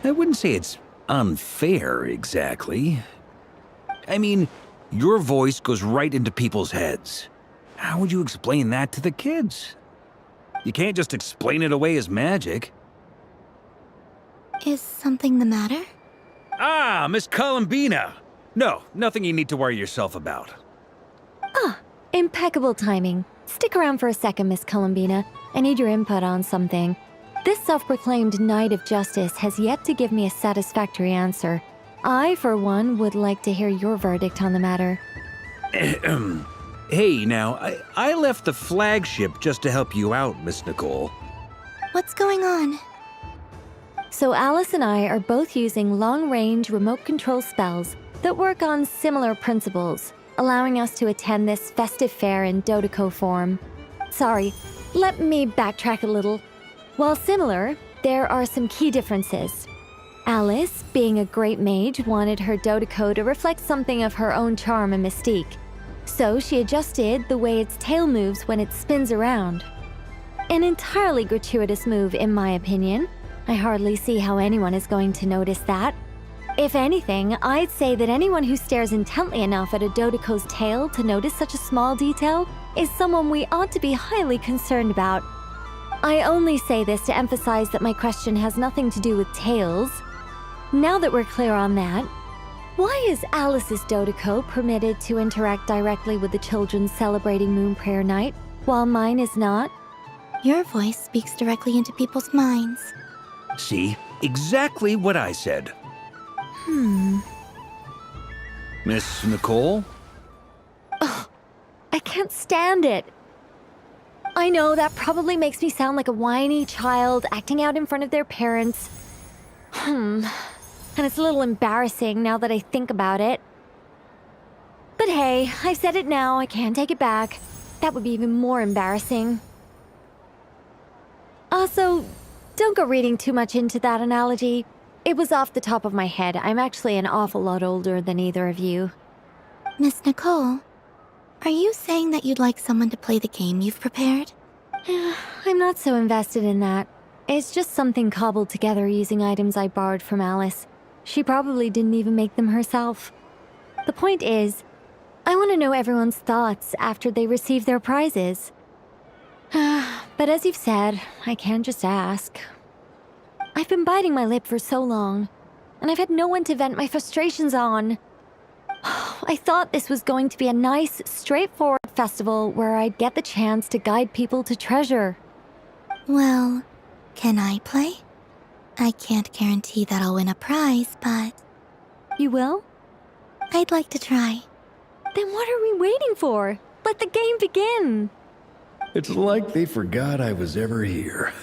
I wouldn't say it's unfair, exactly. I mean, your voice goes right into people's heads. How would you explain that to the kids? You can't just explain it away as magic. Is something the matter? Ah, Miss Columbina! No, nothing you need to worry yourself about. Ah, impeccable timing. Stick around for a second, Miss Columbina. I need your input on something. This self-proclaimed Knight of Justice has yet to give me a satisfactory answer. I, for one, would like to hear your verdict on the matter. Hey, now, I left the flagship just to help you out, Miss Nicole. What's going on? So Alice and I are both using long-range remote control spells that work on similar principles, allowing us to attend this festive fair in Dodeco form. Sorry, let me backtrack a little. While similar, there are some key differences. Alice, being a great mage, wanted her Dodeco to reflect something of her own charm and mystique. So she adjusted the way its tail moves when it spins around. An entirely gratuitous move, in my opinion. I hardly see how anyone is going to notice that. If anything, I'd say that anyone who stares intently enough at a Dodeco's tail to notice such a small detail is someone we ought to be highly concerned about. I only say this to emphasize that my question has nothing to do with tails. Now that we're clear on that, why is Alice's Dodeco permitted to interact directly with the children celebrating Moon Prayer Night, while mine is not? Your voice speaks directly into people's minds. See? Exactly what I said. Miss Nicole? I can't stand it. I know that probably makes me sound like a whiny child acting out in front of their parents. And it's a little embarrassing now that I think about it. But hey, I've said it now, I can't take it back. That would be even more embarrassing. Also, don't go reading too much into that analogy. It was off the top of my head. I'm actually an awful lot older than either of you. Miss Nicole, are you saying that you'd like someone to play the game you've prepared? I'm not so invested in that. It's just something cobbled together using items I borrowed from Alice. She probably didn't even make them herself. The point is, I want to know everyone's thoughts after they receive their prizes. But as you've said, I can't just ask. I've been biting my lip for so long, and I've had no one to vent my frustrations on. I thought this was going to be a nice, straightforward festival where I'd get the chance to guide people to treasure. Well, can I play? I can't guarantee that I'll win a prize, but You will? I'd like to try. Then what are we waiting for? Let the game begin! It's like they forgot I was ever here.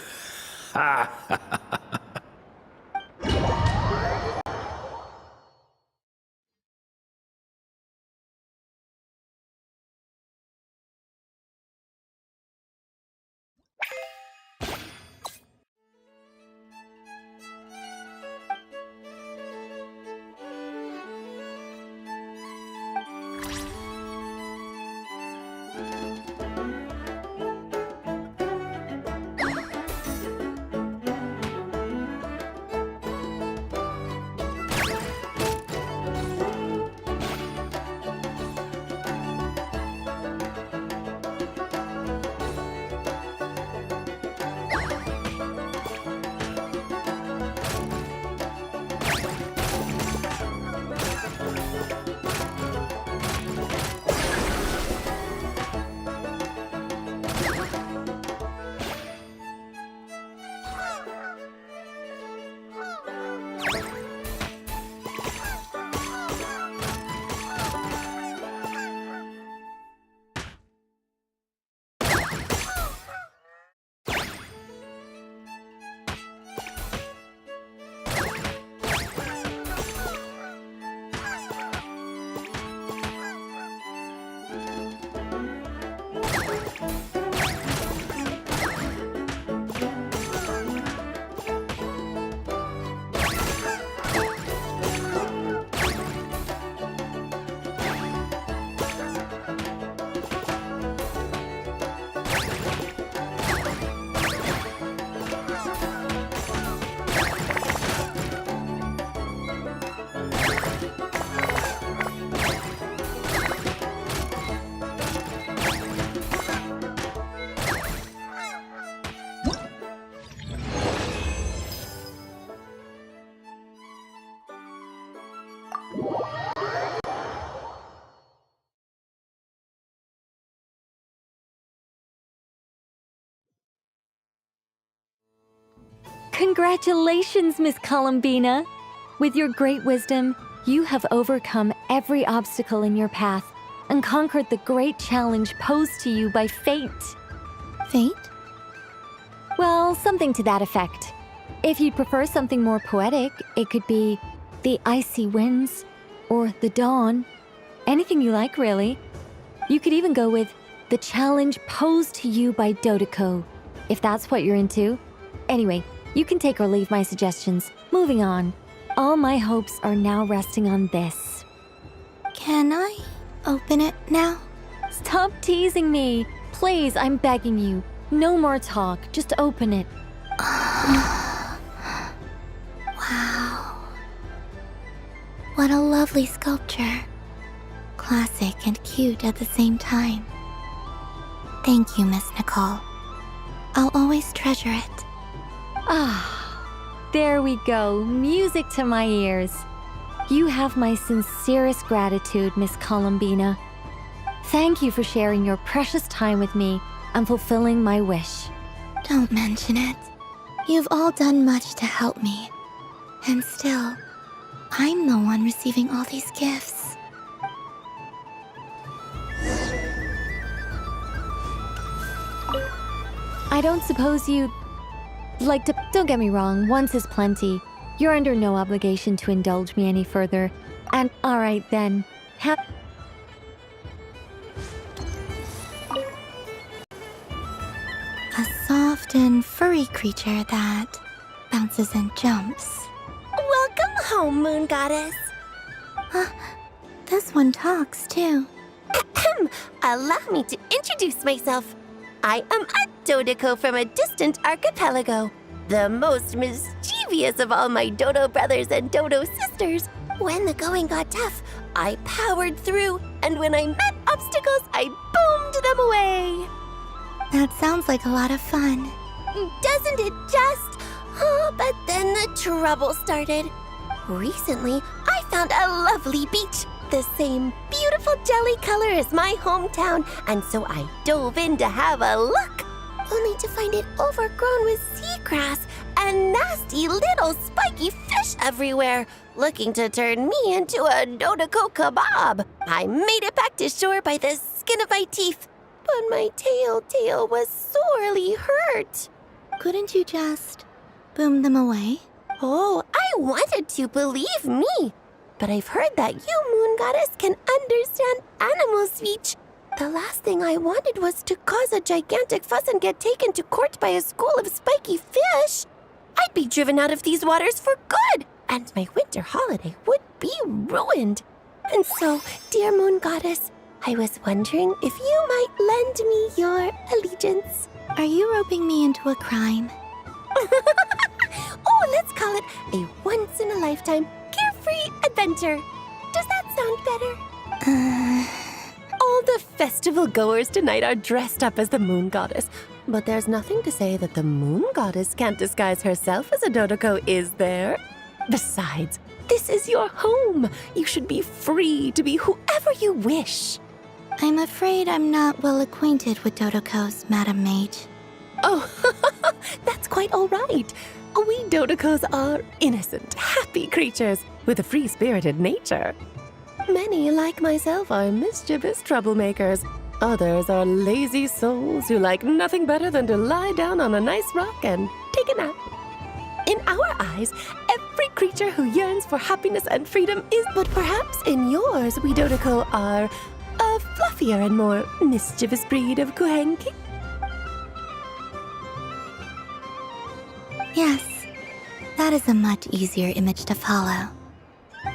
Congratulations, Miss Columbina! With your great wisdom, you have overcome every obstacle in your path and conquered the great challenge posed to you by fate. Fate? Well, something to that effect. If you'd prefer something more poetic, it could be the icy winds or the dawn. Anything you like, really. You could even go with the challenge posed to you by Dodoco, if that's what you're into. Anyway, you can take or leave my suggestions. Moving on. All my hopes are now resting on this. Can I open it now? Stop teasing me. Please, I'm begging you. No more talk. Just open it. Wow. What a lovely sculpture. Classic and cute at the same time. Thank you, Miss Nicole. I'll always treasure it. There we go. Music to my ears. You have my sincerest gratitude, Miss Columbina. Thank you for sharing your precious time with me and fulfilling my wish. Don't mention it. You've all done much to help me. And still, I'm the one receiving all these gifts. I don't suppose you'd like to... Don't get me wrong, once is plenty. You're under no obligation to indulge me any further. And alright then, A soft and furry creature that bounces and jumps. Welcome home, Moon Goddess. This one talks too. Allow me to introduce myself. I am a Dodoco from a distant archipelago, the most mischievous of all my Dodo brothers and Dodo sisters. When the going got tough, I powered through, and when I met obstacles, I boomed them away. That sounds like a lot of fun. Doesn't it just? Oh, but then the trouble started. Recently, I found a lovely beach, the same beautiful jelly color as my hometown, and so I dove in to have a look, only to find it overgrown with seagrass and nasty little spiky fish everywhere, looking to turn me into a Dodoco kebab. I made it back to shore by the skin of my teeth, but my tail was sorely hurt. Couldn't you just boom them away? Oh, I wanted to, believe me. But I've heard that you, Moon Goddess, can understand animal speech. The last thing I wanted was to cause a gigantic fuss and get taken to court by a school of spiky fish. I'd be driven out of these waters for good, and my winter holiday would be ruined. And so, dear Moon Goddess, I was wondering if you might lend me your allegiance. Are you roping me into a crime? Oh, let's call it a once-in-a-lifetime carefree adventure. Does that sound better? All the festival goers tonight are dressed up as the Moon Goddess, but there's nothing to say that the Moon Goddess can't disguise herself as a Dodoco, is there? Besides, this is your home. You should be free to be whoever you wish. I'm afraid I'm not well acquainted with Dodocos, Madam Mage. Oh, that's quite all right. We Dodocos are innocent, happy creatures with a free-spirited nature. Many, like myself, are mischievous troublemakers. Others are lazy souls who like nothing better than to lie down on a nice rock and take a nap. In our eyes, every creature who yearns for happiness and freedom is, but perhaps in yours, we Dodoco are a fluffier and more mischievous breed of Kuhenki. Yes, that is a much easier image to follow.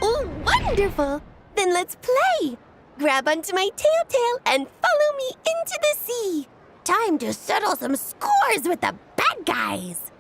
Oh, wonderful! Then let's play! Grab onto my tail and follow me into the sea! Time to settle some scores with the bad guys!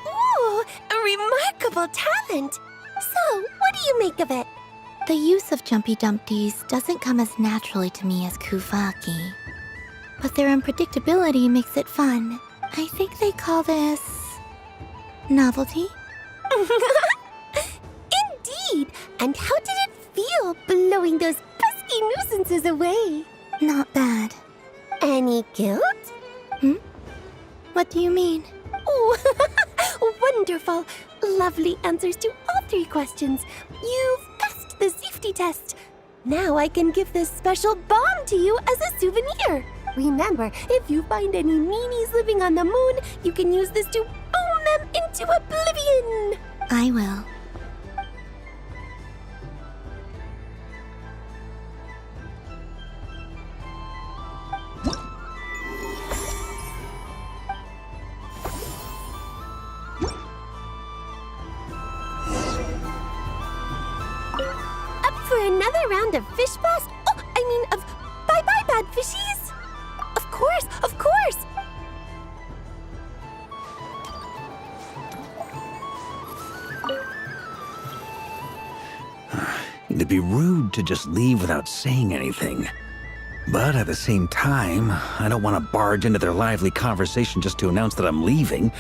Ooh, a remarkable talent. So, what do you make of it? The use of Jumpy Dumpties doesn't come as naturally to me as Kuvaki. But their unpredictability makes it fun. I think they call this... novelty? Indeed! And how did it feel blowing those pesky nuisances away? Not bad. Any guilt? What do you mean? Oh, wonderful! Lovely answers to all 3 questions. You've passed the safety test. Now I can give this special bomb to you as a souvenir. Remember, if you find any meanies living on the moon, you can use this to boom them into oblivion. I will. Up for another round of fish blast? Oh, I mean of bye-bye bad fishies? Of course, of course! It'd be rude to just leave without saying anything. But at the same time, I don't want to barge into their lively conversation just to announce that I'm leaving.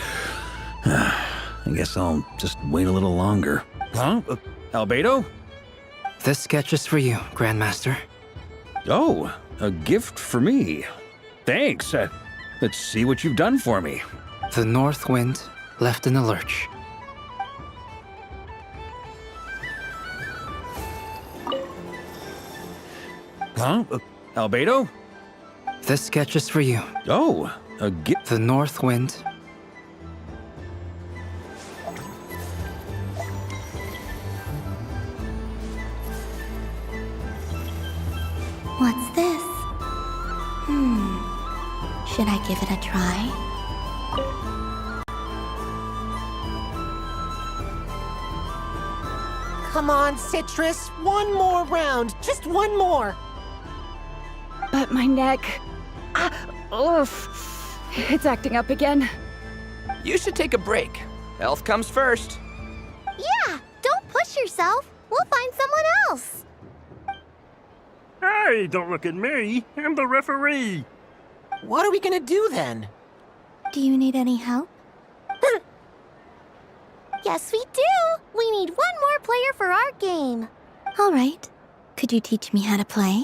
I guess I'll just wait a little longer. Huh? Albedo? This sketch is for you, Grandmaster. Oh, a gift for me. Thanks. Let's see what you've done for me. The north wind left in a lurch. Huh? Albedo? This sketch is for you. Oh, a gift. The north wind. What's this? Should I give it a try? Come on, Citrus. One more round. Just one more. But my neck... oof. It's acting up again. You should take a break. Health comes first. Yeah, don't push yourself. We'll find someone else. Hey, don't look at me. I'm the referee. What are we gonna do then? Do you need any help? Yes, we do. We need one more player for our game. All right. Could you teach me how to play?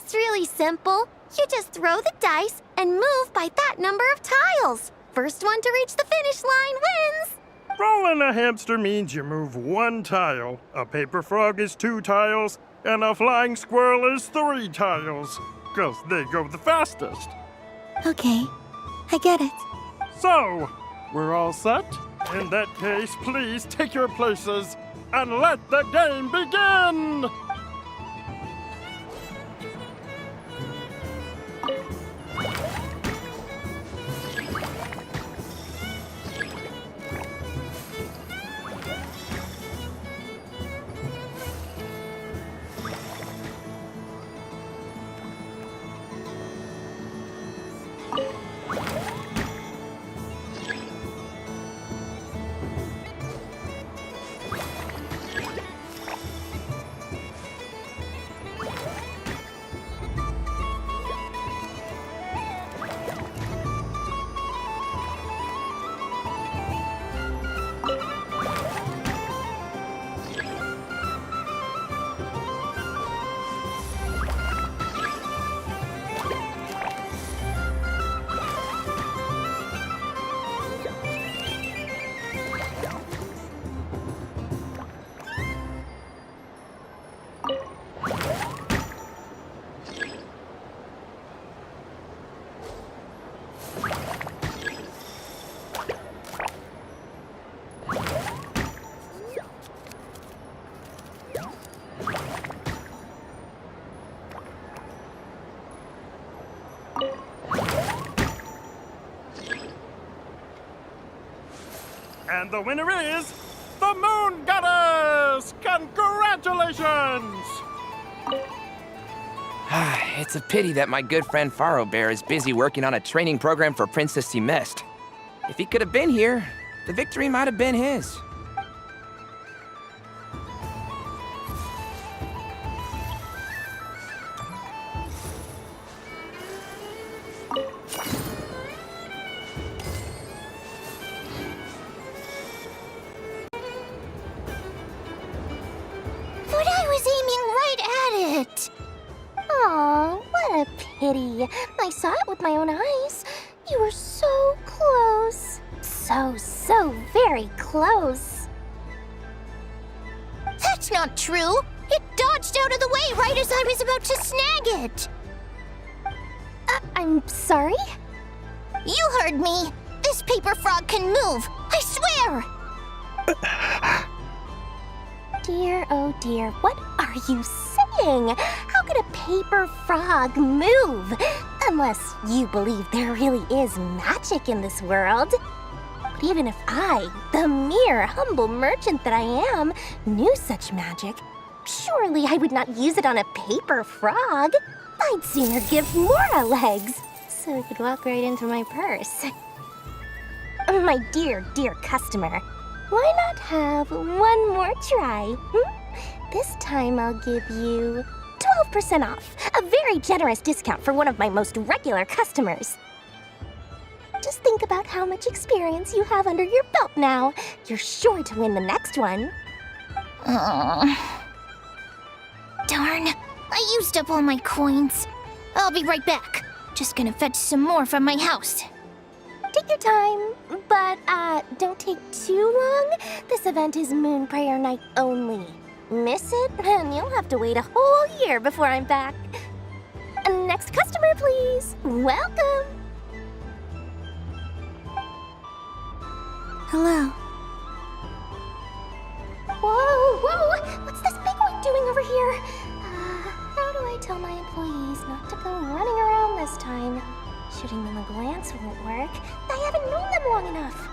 It's really simple. You just throw the dice and move by that number of tiles. First one to reach the finish line wins. Rolling a hamster means you move 1 tile. A paper frog is 2 tiles. And a flying squirrel is 3 tiles. 'Cause they go the fastest. Okay, I get it. So, we're all set? In that case, please take your places and let the game begin! And the winner is the Moon Goddess! Congratulations! It's a pity that my good friend Faro Bear is busy working on a training program for Princess Semest. If he could have been here, the victory might have been his. But I was aiming right at it! Aw, what a pity. I saw it with my own eyes. You were so close. So very close. That's not true! It dodged out of the way right as I was about to snag it! I'm sorry? You heard me! This paper frog can move! I swear! Dear, oh dear, what are you saying? How could a paper frog move? Unless you believe there really is magic in this world. But even if I, the mere humble merchant that I am, knew such magic, surely I would not use it on a paper frog. I'd sooner give Mora legs, so it could walk right into my purse. My dear, dear customer, why not have one more try? This time I'll give you 12% off, a very generous discount for one of my most regular customers. Just think about how much experience you have under your belt now. You're sure to win the next one. Darn, I used up all my coins. I'll be right back. Just gonna fetch some more from my house. Take your time, but don't take too long. This event is Moon Prayer Night only. Miss it, and you'll have to wait a whole year before I'm back. Next customer, please. Welcome. Hello. Whoa! What's this big one doing over here? How do I tell my employees not to go running around this time? Shooting them a glance won't work. I haven't known them long enough.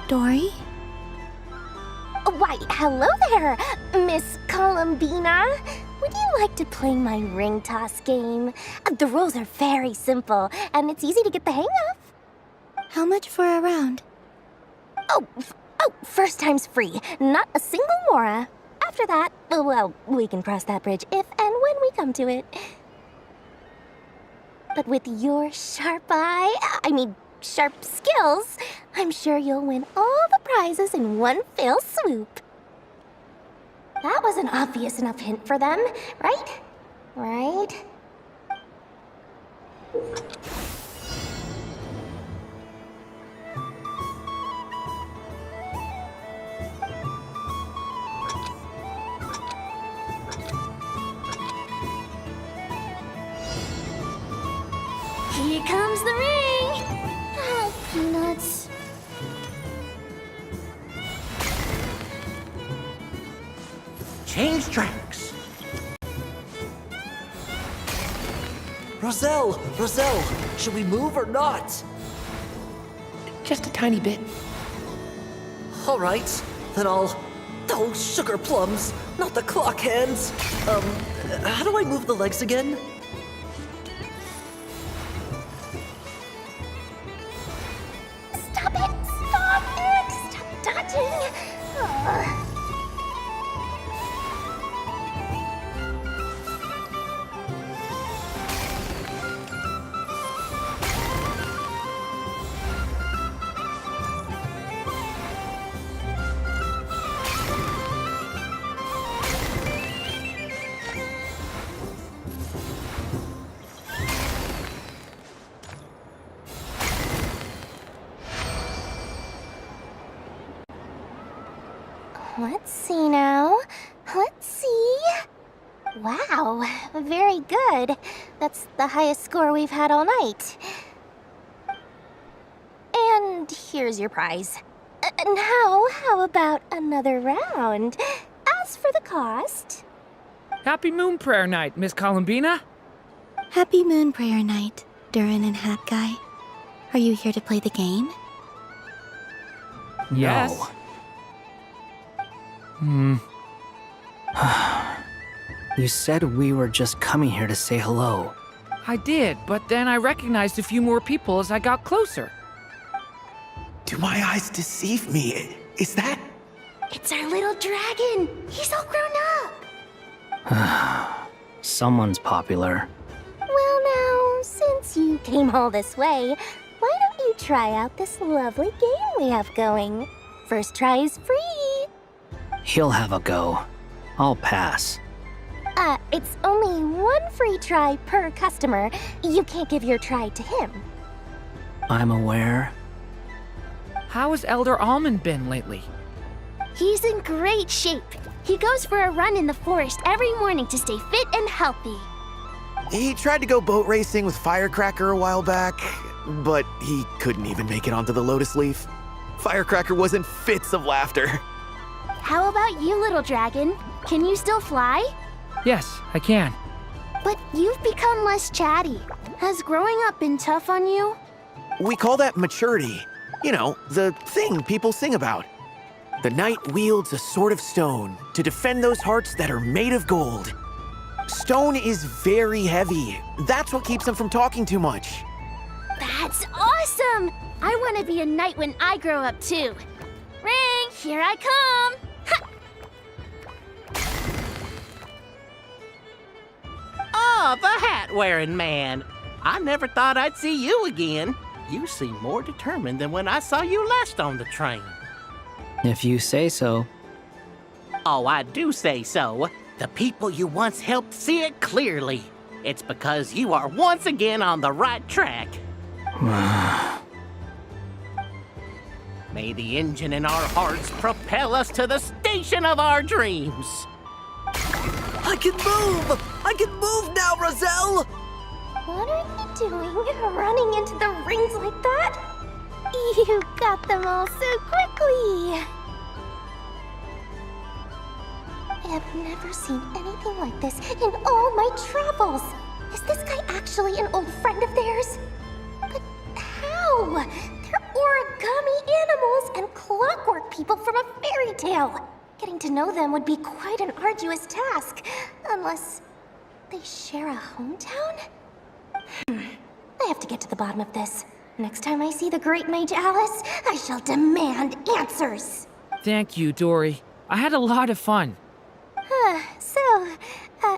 Dory? Why, hello there, Miss Columbina. Would you like to play my ring toss game? The rules are very simple, and it's easy to get the hang of. How much for a round? Oh, first time's free. Not a single Mora. After that, well, we can cross that bridge if and when we come to it. But with your sharp skills, I'm sure you'll win all the prizes in one fell swoop. That was an obvious enough hint for them, right? Right? Here comes the ring! Oh, peanuts. Change tracks. Roselle, should we move or not? Just a tiny bit. All right, then I'll... Oh, sugar plums, not the clock hands. How do I move the legs again? Stop it! Stop dodging! Ugh. Let's see now. Let's see. Wow, very good. That's the highest score we've had all night. And here's your prize. Now, how about another round? As for the cost... Happy Moon Prayer Night, Miss Columbina. Happy Moon Prayer Night, Durin and Hat Guy. Are you here to play the game? Yes. No. You said we were just coming here to say hello. I did, but then I recognized a few more people as I got closer. Do my eyes deceive me? Is that... It's our little dragon. He's all grown up. Someone's popular. Well, now, since you came all this way, why don't you try out this lovely game we have going? First try is free. He'll have a go. I'll pass. It's only one free try per customer. You can't give your try to him. I'm aware. How has Elder Almond been lately? He's in great shape. He goes for a run in the forest every morning to stay fit and healthy. He tried to go boat racing with Firecracker a while back, but he couldn't even make it onto the Lotus Leaf. Firecracker was in fits of laughter. How about you, little dragon? Can you still fly? Yes, I can. But you've become less chatty. Has growing up been tough on you? We call that maturity. You know, the thing people sing about. The knight wields a sword of stone to defend those hearts that are made of gold. Stone is very heavy. That's what keeps him from talking too much. That's awesome! I want to be a knight when I grow up too. Ring, here I come! Ah, the hat-wearing man. I never thought I'd see you again. You seem more determined than when I saw you last on the train. If you say so. Oh, I do say so. The people you once helped see it clearly. It's because you are once again on the right track. May the engine in our hearts propel us to the station of our dreams. I can move! I can move now, Roselle! What are you doing, running into the rings like that? You got them all so quickly! I have never seen anything like this in all my travels! Is this guy actually an old friend of theirs? But how? They're origami animals and clockwork people from a fairy tale! Getting to know them would be quite an arduous task, unless they share a hometown? I have to get to the bottom of this. Next time I see the Great Mage Alice, I shall demand answers. Thank you, Dory. I had a lot of fun.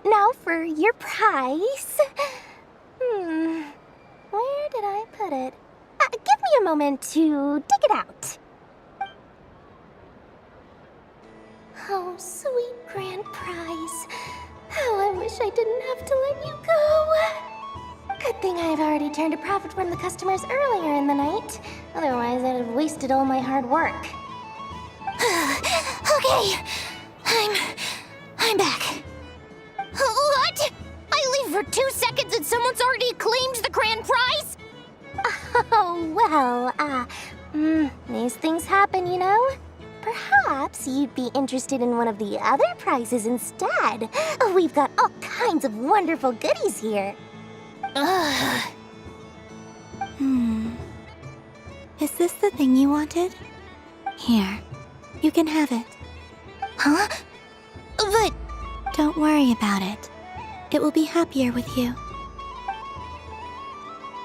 Now for your prize. Where did I put it? Give me a moment to dig it out. Oh, sweet grand prize. How I wish I didn't have to let you go. Good thing I've already turned a profit from the customers earlier in the night. Otherwise, I'd have wasted all my hard work. Okay, I'm back. What? I leave for 2 seconds and someone's already claimed the grand prize? Oh, well, these things happen, you know? Perhaps you'd be interested in one of the other prizes instead. We've got all kinds of wonderful goodies here. Is this the thing you wanted? Here, you can have it. Huh? But... Don't worry about it. It will be happier with you.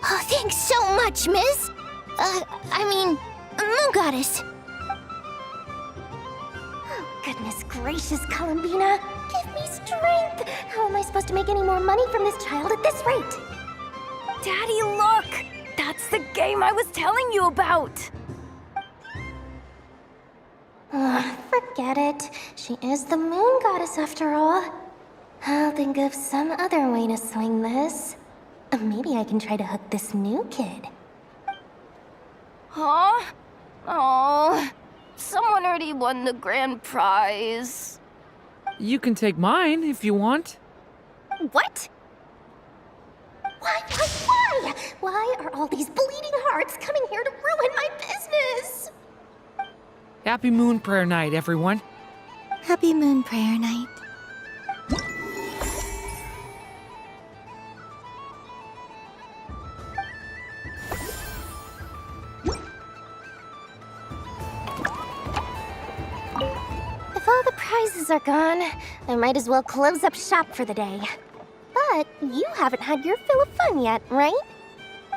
Oh, thanks so much, miss. Moon Goddess. Oh, goodness gracious, Columbina. Give me strength. How am I supposed to make any more money from this child at this rate? Daddy, look! That's the game I was telling you about! Forget it. She is the Moon Goddess after all. I'll think of some other way to swing this. Maybe I can try to hook this new kid. Huh? Oh, someone already won the grand prize. You can take mine if you want. What? Why? Why are all these bleeding hearts coming here to ruin my business? Happy Moon Prayer Night, everyone. Happy Moon Prayer Night. If all the prizes are gone, I might as well close up shop for the day. But you haven't had your fill of fun yet, right?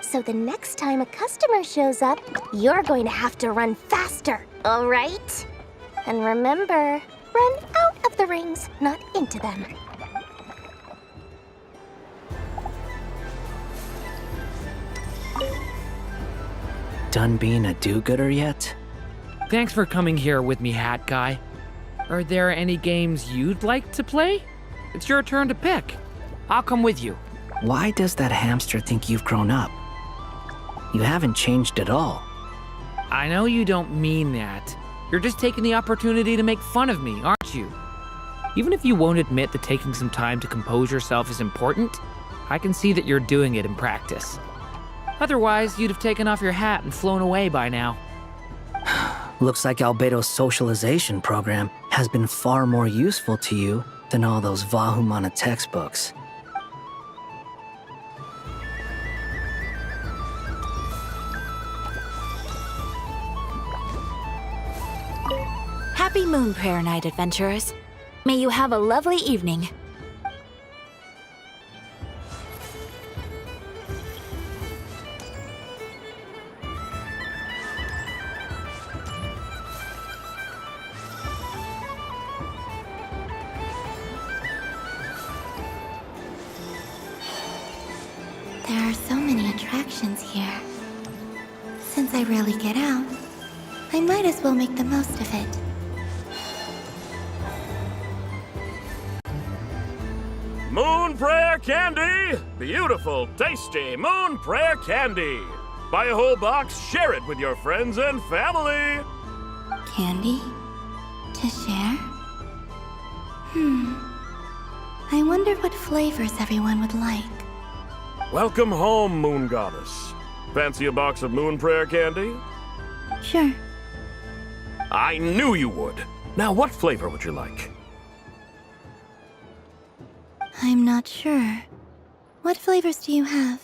So the next time a customer shows up, you're going to have to run faster, all right? And remember, run out of the rings, not into them. Done being a do-gooder yet? Thanks for coming here with me, Hat Guy. Are there any games you'd like to play? It's your turn to pick. I'll come with you. Why does that hamster think you've grown up? You haven't changed at all. I know you don't mean that. You're just taking the opportunity to make fun of me, aren't you? Even if you won't admit that taking some time to compose yourself is important, I can see that you're doing it in practice. Otherwise, you'd have taken off your hat and flown away by now. Looks like Albedo's socialization program has been far more useful to you than all those Vahumana textbooks. Happy Moon Prayer Night, adventurers. May you have a lovely evening. There are so many attractions here. Since I rarely get out, I might as well make the most of it. Moon Prayer Candy! Beautiful, tasty Moon Prayer Candy! Buy a whole box, share it with your friends and family! Candy? To share? I wonder what flavors everyone would like. Welcome home, Moon Goddess. Fancy a box of Moon Prayer Candy? Sure. I knew you would. Now, what flavor would you like? I'm not sure. What flavors do you have?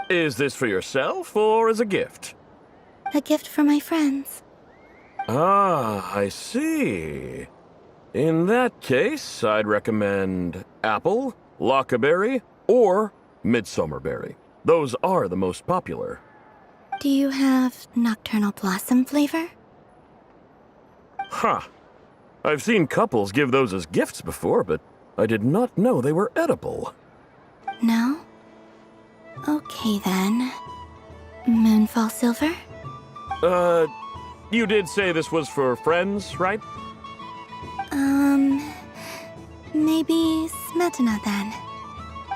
Is this for yourself or as a gift? A gift for my friends. Ah, I see. In that case, I'd recommend apple, lockaberry, or midsummerberry. Those are the most popular. Do you have nocturnal blossom flavor? Huh. I've seen couples give those as gifts before, but I did not know they were edible. No? Okay then. Moonfall silver? You did say this was for friends, right? Maybe smetana then.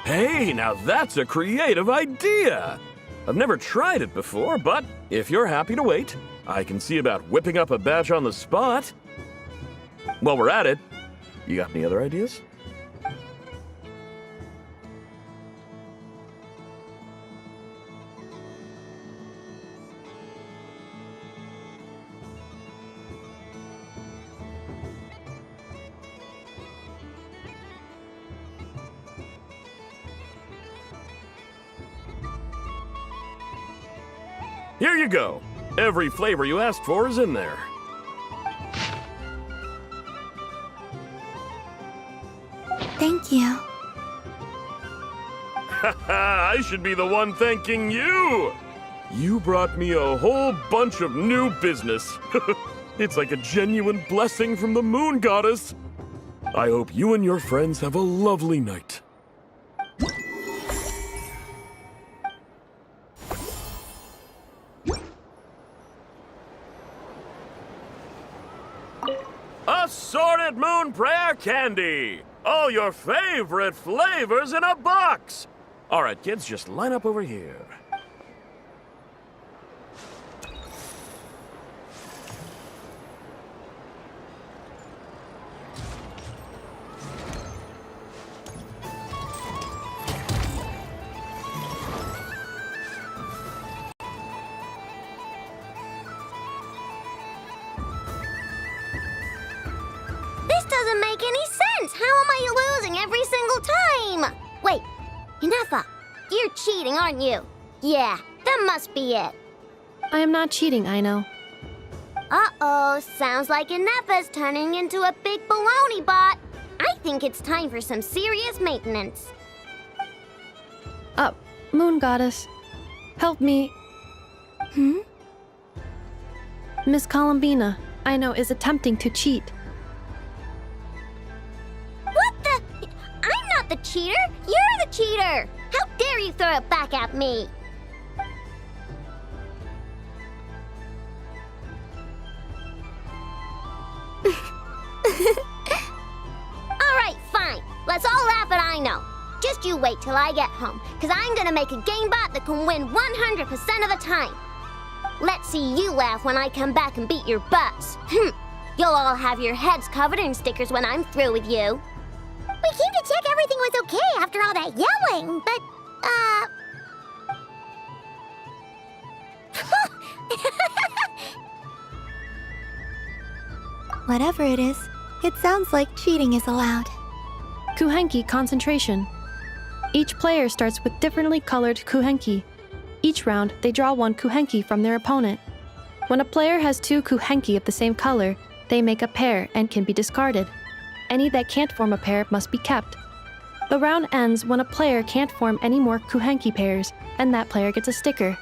Hey, now that's a creative idea! I've never tried it before, but if you're happy to wait, I can see about whipping up a batch on the spot. While we're at it, you got any other ideas? Here you go. Every flavor you asked for is in there. Thank you. I should be the one thanking you! You brought me a whole bunch of new business. It's like a genuine blessing from the Moon Goddess. I hope you and your friends have a lovely night. Assorted Moon Prayer Candy! All your favorite flavors in a box! All right, kids, just line up over here. This doesn't make any sense! How am I losing every single time? Wait, Inefa, you're cheating, aren't you? Yeah, that must be it. I am not cheating, I know. Uh-oh, sounds like Ineppa's turning into a big baloney bot. I think it's time for some serious maintenance. Moon Goddess, help me. Miss Columbina, I know, is attempting to cheat. What the? I'm not the cheater. You're the cheater. How dare you throw it back at me? All right, fine. Let's all laugh at I know. Just you wait till I get home, because I'm gonna make a game bot that can win 100% of the time. Let's see you laugh when I come back and beat your butts. You'll all have your heads covered in stickers when I'm through with you. We came to check everything was okay after all that yelling, but, Whatever it is, it sounds like cheating is allowed. Kuhenki concentration. Each player starts with differently colored kuhenki. Each round, they draw one kuhenki from their opponent. When a player has two kuhenki of the same color, they make a pair and can be discarded. Any that can't form a pair must be kept. The round ends when a player can't form any more kuhenki pairs, and that player gets a sticker.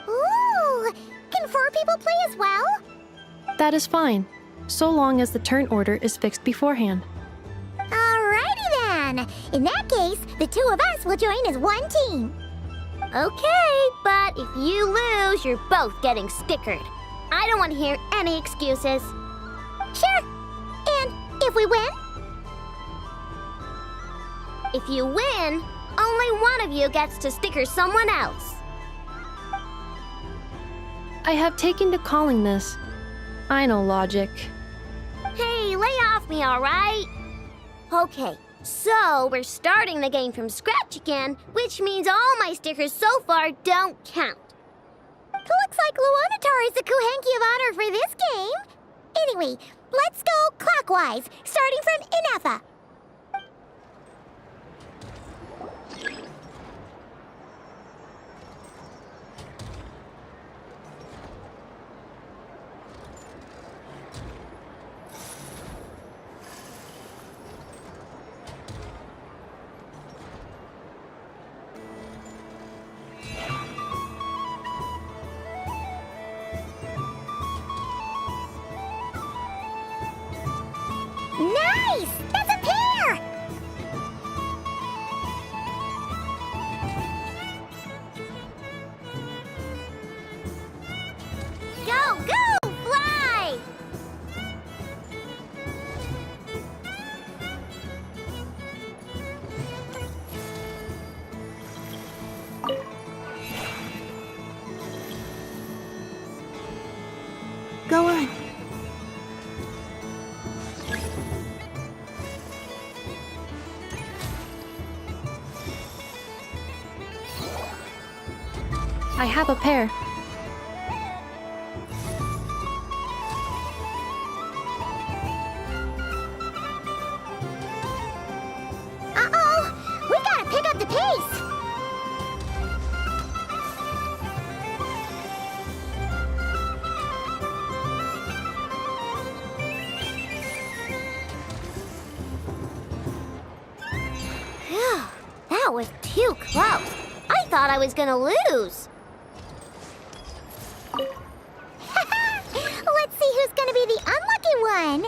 ooh, can 4 people play as well? That is fine, so long as the turn order is fixed beforehand. Alrighty then. In that case, the 2 of us will join as one team. Okay, but if you lose, you're both getting stickered. I don't want to hear any excuses. Sure. And if we win? If you win, only one of you gets to sticker someone else. I have taken to calling this. I know logic. Hey, lay off me, all right? Okay, so we're starting the game from scratch again, which means all my stickers so far don't count. Looks like Luonatar is the Kuhenki of honor for this game. Anyway, let's go clockwise, starting from Ineppa. Nice! That's a pair! Go, go, fly! Go on. I have a pair. Uh-oh! We gotta pick up the pace! Phew, that was too close. I thought I was gonna lose. Let's see who's gonna be the unlucky one.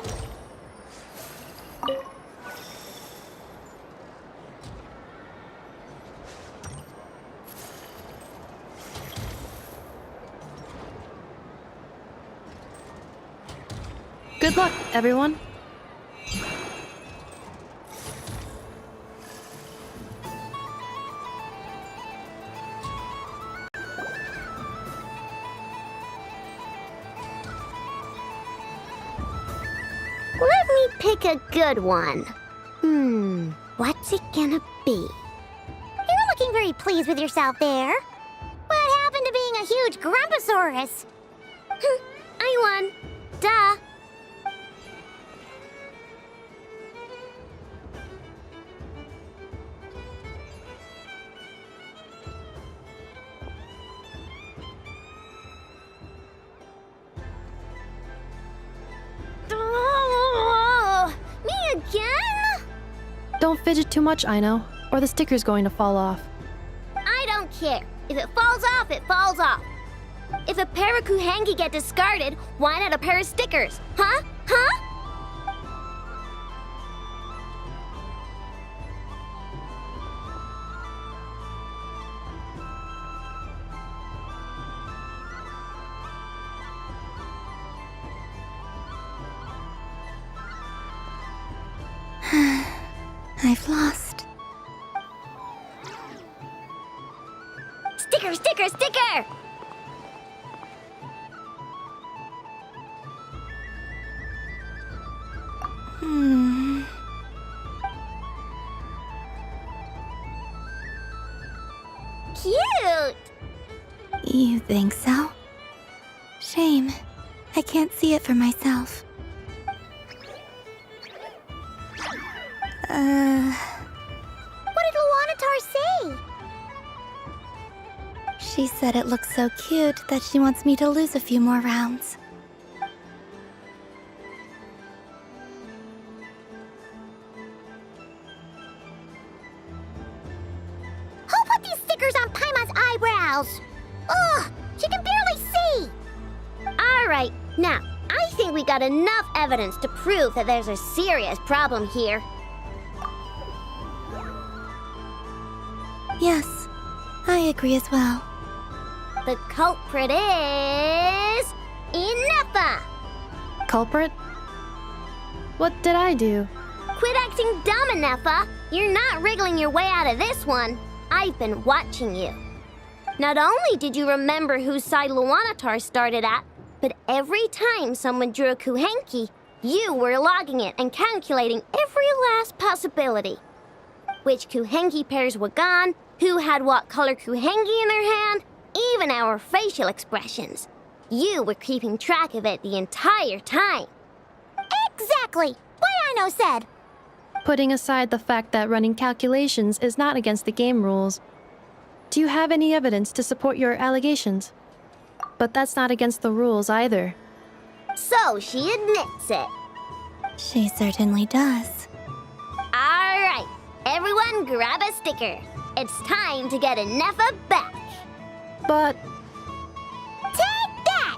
Good luck, everyone. Let me pick a good one. What's it gonna be? You're looking very pleased with yourself there. What happened to being a huge Grumposaurus? I won. Duh. Don't fidget too much, Aino, or the sticker's going to fall off. I don't care. If it falls off, it falls off. If a pair of kuhenki get discarded, why not a pair of stickers? Huh? Huh? I've lost. Sticker, sticker, sticker! Cute! You think so? Shame. I can't see it for myself. What did Luanatar say? She said it looks so cute that she wants me to lose a few more rounds. Who put these stickers on Paimon's eyebrows? Ugh, she can barely see! Alright, now, I think we got enough evidence to prove that there's a serious problem here. Yes, I agree as well. The culprit is... Inefa! Culprit? What did I do? Quit acting dumb, Inefa! You're not wriggling your way out of this one. I've been watching you. Not only did you remember whose side Luanatar started at, but every time someone drew a kuhenki, you were logging it and calculating every last possibility. Which kuhenki pairs were gone, who had what color kuhenki in their hand, even our facial expressions. You were keeping track of it the entire time. Exactly! What Aino said! Putting aside the fact that running calculations is not against the game rules, do you have any evidence to support your allegations? But that's not against the rules either. So she admits it. She certainly does. Alright, everyone grab a sticker. It's time to get Inefa back. But... Take that!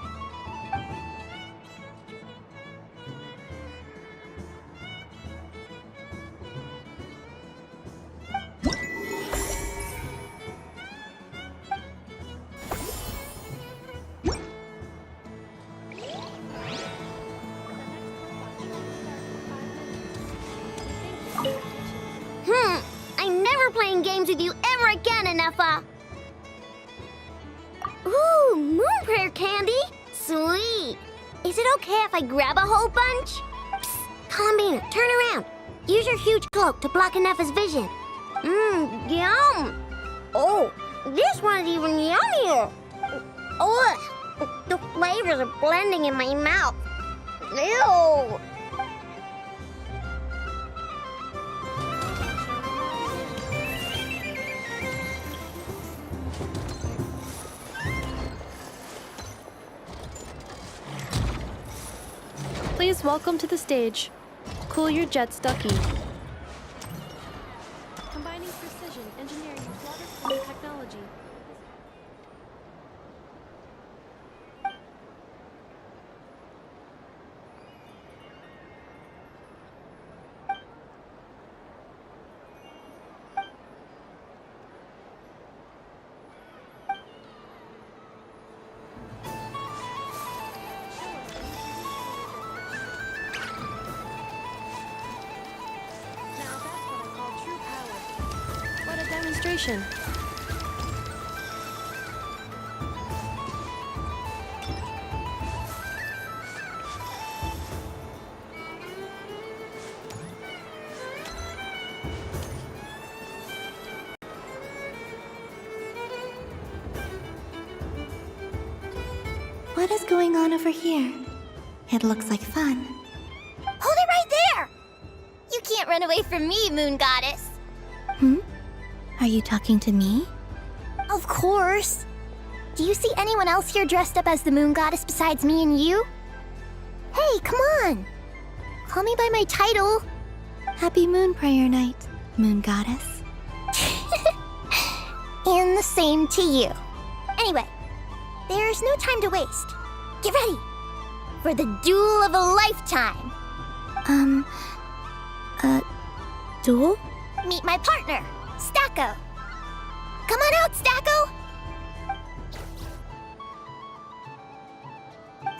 I'm never playing games with you ever again, Inefa. Ooh, moon prayer candy? Sweet. Is it okay if I grab a whole bunch? Psst, Columbina, turn around. Use your huge cloak to block Inefa's vision. Yum. Oh, this one's even yummier. Oh, the flavors are blending in my mouth. Ew. Please welcome to the stage. Cool your jets, Ducky. Combining precision, engineering, with water-cooling technology. Demonstration. What is going on over here? It looks like fun. Hold it right there! You can't run away from me, Moon Goddess. Are you talking to me? Of course. Do you see anyone else here dressed up as the Moon Goddess besides me and you? Hey, come on. Call me by my title. Happy Moon Prayer Night. Moon Goddess. And the same to you. Anyway, there's no time to waste. Get ready for the duel of a lifetime. Duel? Meet my partner, Stacko. Come on out, Stacko.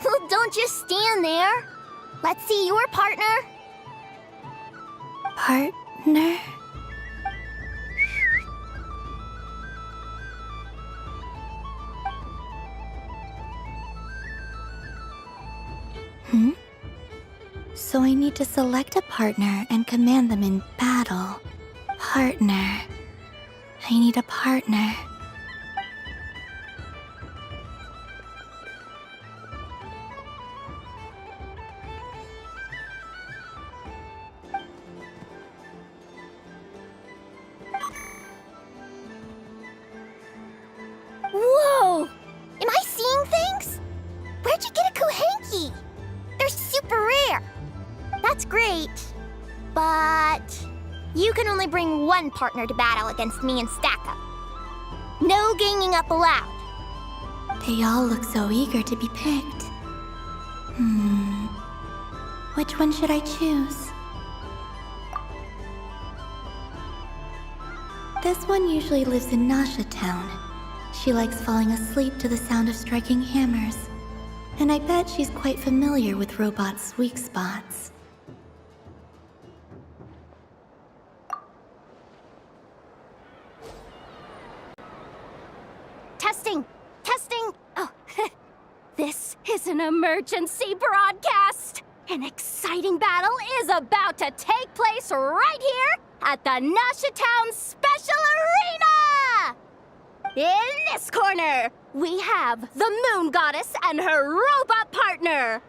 Well, don't just stand there. Let's see your partner. Partner? So I need to select a partner and command them in battle. Partner. I need a partner. Whoa! Am I seeing things? Where'd you get a Kuhenki? They're super rare. That's great, but you can only bring one partner to battle against me and Stacko. No ganging up allowed. They all look so eager to be picked. Which one should I choose? This one usually lives in Nasha Town. She likes falling asleep to the sound of striking hammers. And I bet she's quite familiar with robots' weak spots. Testing! Testing! Oh, this is an emergency broadcast! An exciting battle is about to take place right here at the Nasha Town Special Arena! In this corner, we have the Moon Goddess and her robot partner.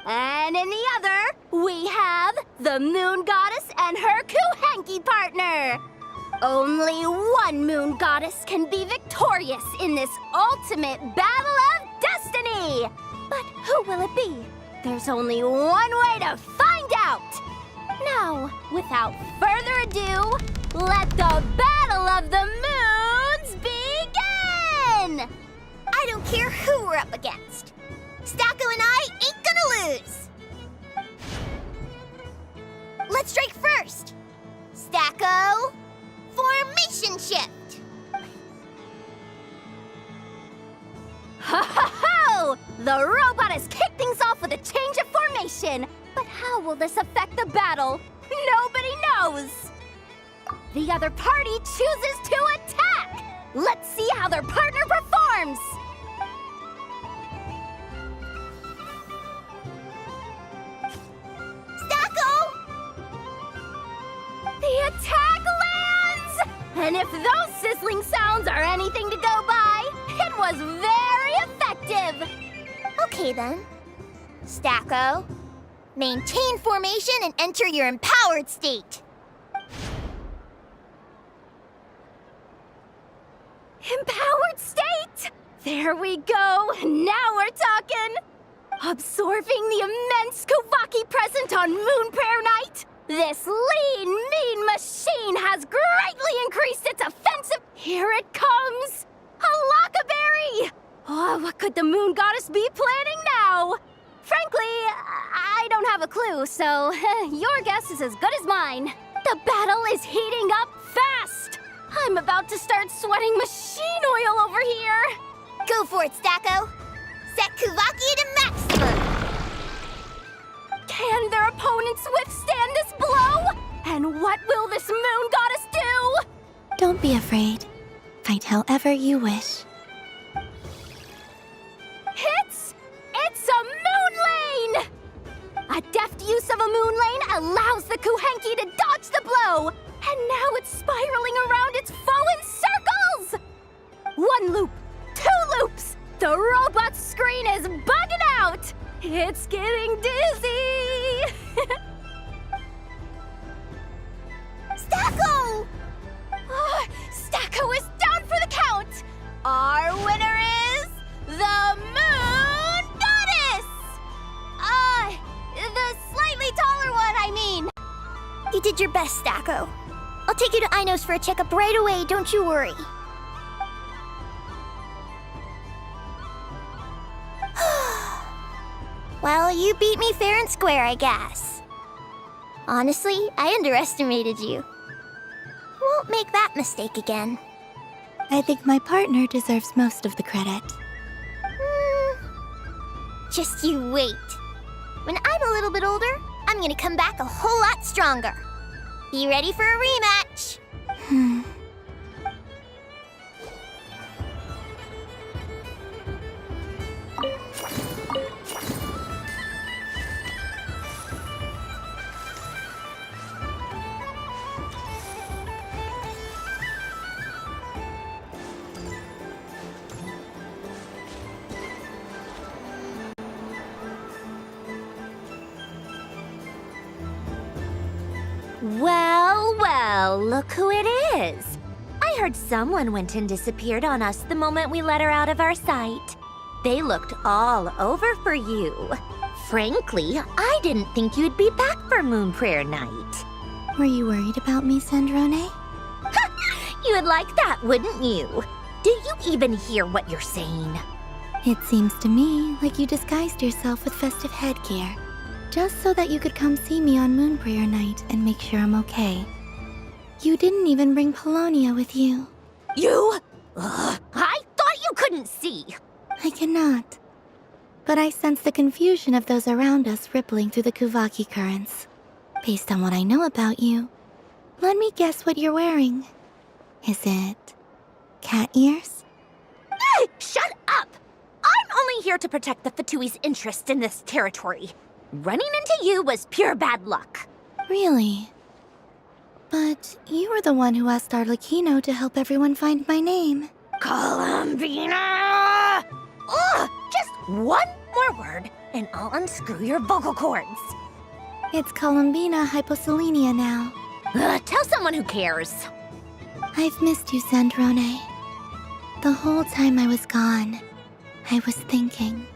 And in the other, we have the Moon Goddess and her Kuhenki partner. Only one Moon Goddess can be victorious in this ultimate battle of destiny! But who will it be? There's only one way to find out! Now, without further ado, let the Battle of the Moons begin! I don't care who we're up against. Stacko and I ain't gonna lose. Let's strike first. Stacko, formation shift. Ho ho ho! The robot has kicked things off with a change of formation. But how will this affect the battle? Nobody knows! The other party chooses to attack! Let's see how their partner performs! Stacko! The attack lands! And if those sizzling sounds are anything to go by, it was very effective! Okay then. Stacko, maintain formation and enter your empowered state. Empowered state! There we go! Now we're talking! Absorbing the immense Kuvaki present on Moon Prayer Night, this lean, mean machine has greatly increased its offensive. Here it comes! A Lockaberry! Oh, what could the Moon Goddess be planning now? Frankly, I don't have a clue, so your guess is as good as mine. The battle is heating up fast! I'm about to start sweating machine oil over here! Go for it, Stacko! Set Kuvaki to maximum! Can their opponents withstand this blow? And what will this Moon Goddess do? Don't be afraid. Fight however you wish. It's a moon lane! A deft use of a moon lane allows the Kuhenki to dodge the blow, and now it's spiraling around its foe in circles! One loop, two loops, the robot's screen is bugging out! It's getting dizzy! Stacko! Stacko is down for the count! Our winner is the Moon Goddess! The slightly taller one, I mean. You did your best, Stacko. I'll take you to Inos for a checkup right away, don't you worry. Well, you beat me fair and square, I guess. Honestly, I underestimated you. Won't make that mistake again. I think my partner deserves most of the credit. Just you wait. When I'm a little bit older, I'm gonna come back a whole lot stronger. Be ready for a rematch. Well, well, look who it is. I heard someone went and disappeared on us the moment we let her out of our sight. They looked all over for you. Frankly, I didn't think you'd be back for Moon Prayer Night. Were you worried about me, Sandrone? You would like that, wouldn't you? Do you even hear what you're saying? It seems to me like you disguised yourself with festive headgear, just so that you could come see me on Moon Prayer Night and make sure I'm okay. You didn't even bring Polonia with you. You? Ugh, I thought you couldn't see. I cannot. But I sense the confusion of those around us rippling through the Kuvaki currents. Based on what I know about you, let me guess what you're wearing. Is it cat ears? Shut up! I'm only here to protect the Fatui's interest in this territory. Running into you was pure bad luck. Really? But you were the one who asked Arlecchino to help everyone find my name. Columbina! Ugh! Just one more word, and I'll unscrew your vocal cords. It's Columbina Hyposelenia now. Tell someone who cares. I've missed you, Sandrone. The whole time I was gone, I was thinking.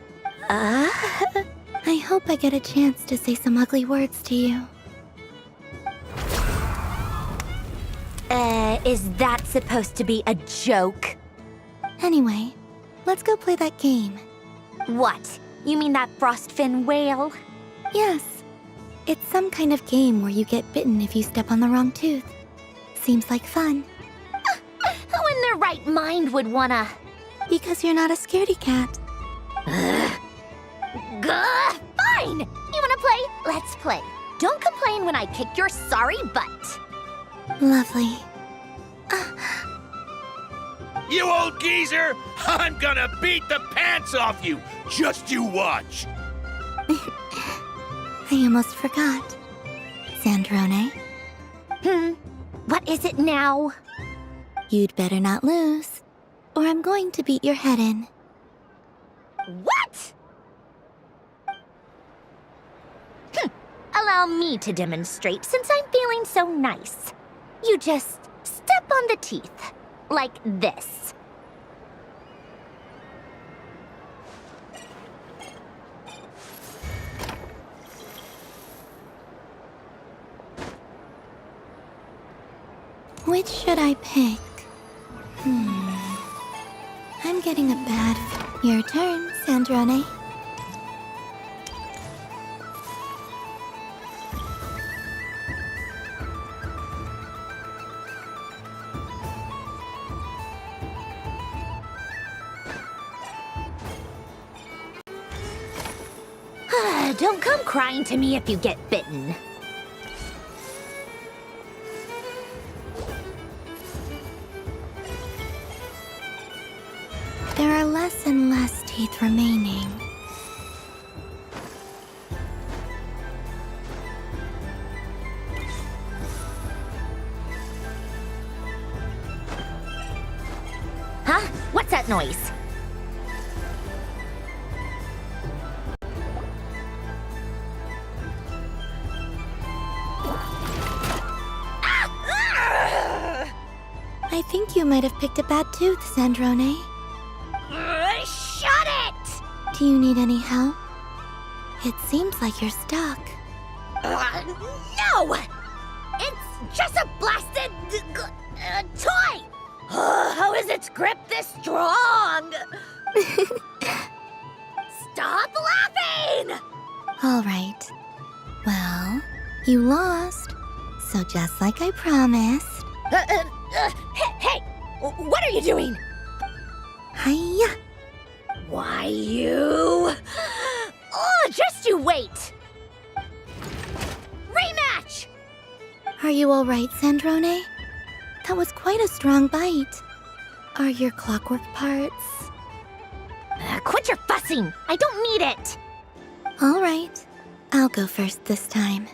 I hope I get a chance to say some ugly words to you. Is that supposed to be a joke? Anyway, let's go play that game. What? You mean that frostfin whale? Yes. It's some kind of game where you get bitten if you step on the wrong tooth. Seems like fun. Who in their right mind would wanna... Because you're not a scaredy cat. Gah! Fine! You wanna play? Let's play. Don't complain when I kick your sorry butt. Lovely. You old geezer! I'm gonna beat the pants off you! Just you watch! I almost forgot. Sandrone? What is it now? You'd better not lose, or I'm going to beat your head in. What? Allow me to demonstrate since I'm feeling so nice. You just step on the teeth, like this. Which should I pick? I'm getting a bad... Your turn, Sandrone. Don't come crying to me if you get bitten. There are less and less teeth remaining. Huh? What's that noise? I think you might have picked a bad tooth, Sandrone. Shut it! Do you need any help? It seems like you're stuck. No! It's just a blasted toy! How is its grip this strong? Stop laughing! All right. Well, you lost. So just like I promised. Hey! What are you doing? Hiya! Why, you... Oh, just you wait! Rematch! Are you all right, Sandrone? That was quite a strong bite. Are your clockwork parts? Quit your fussing! I don't need it! All right. I'll go first this time.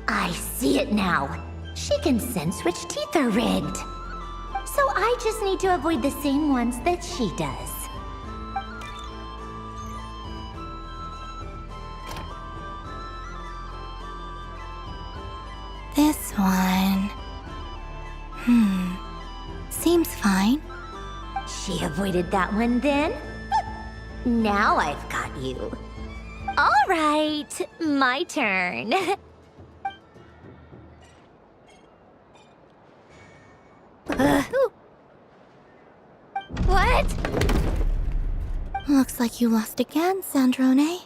I see it now. She can sense which teeth are rigged. So I just need to avoid the same ones that she does. This one... Seems fine. She avoided that one then? Now I've got you. All right, my turn. What? Looks like you lost again, Sandrone.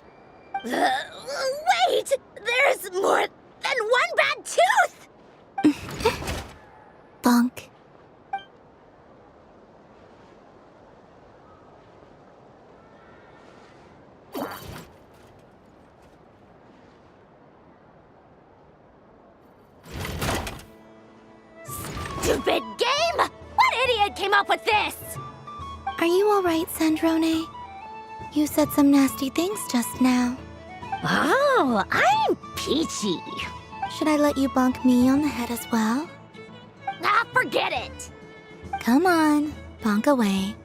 Wait! There's more than one bad tooth! Bonk. Stupid game! What idiot came up with this? Are you all right, Sandrone? You said some nasty things just now. Oh, I'm peachy. Should I let you bonk me on the head as well? Ah, forget it. Come on, bonk away.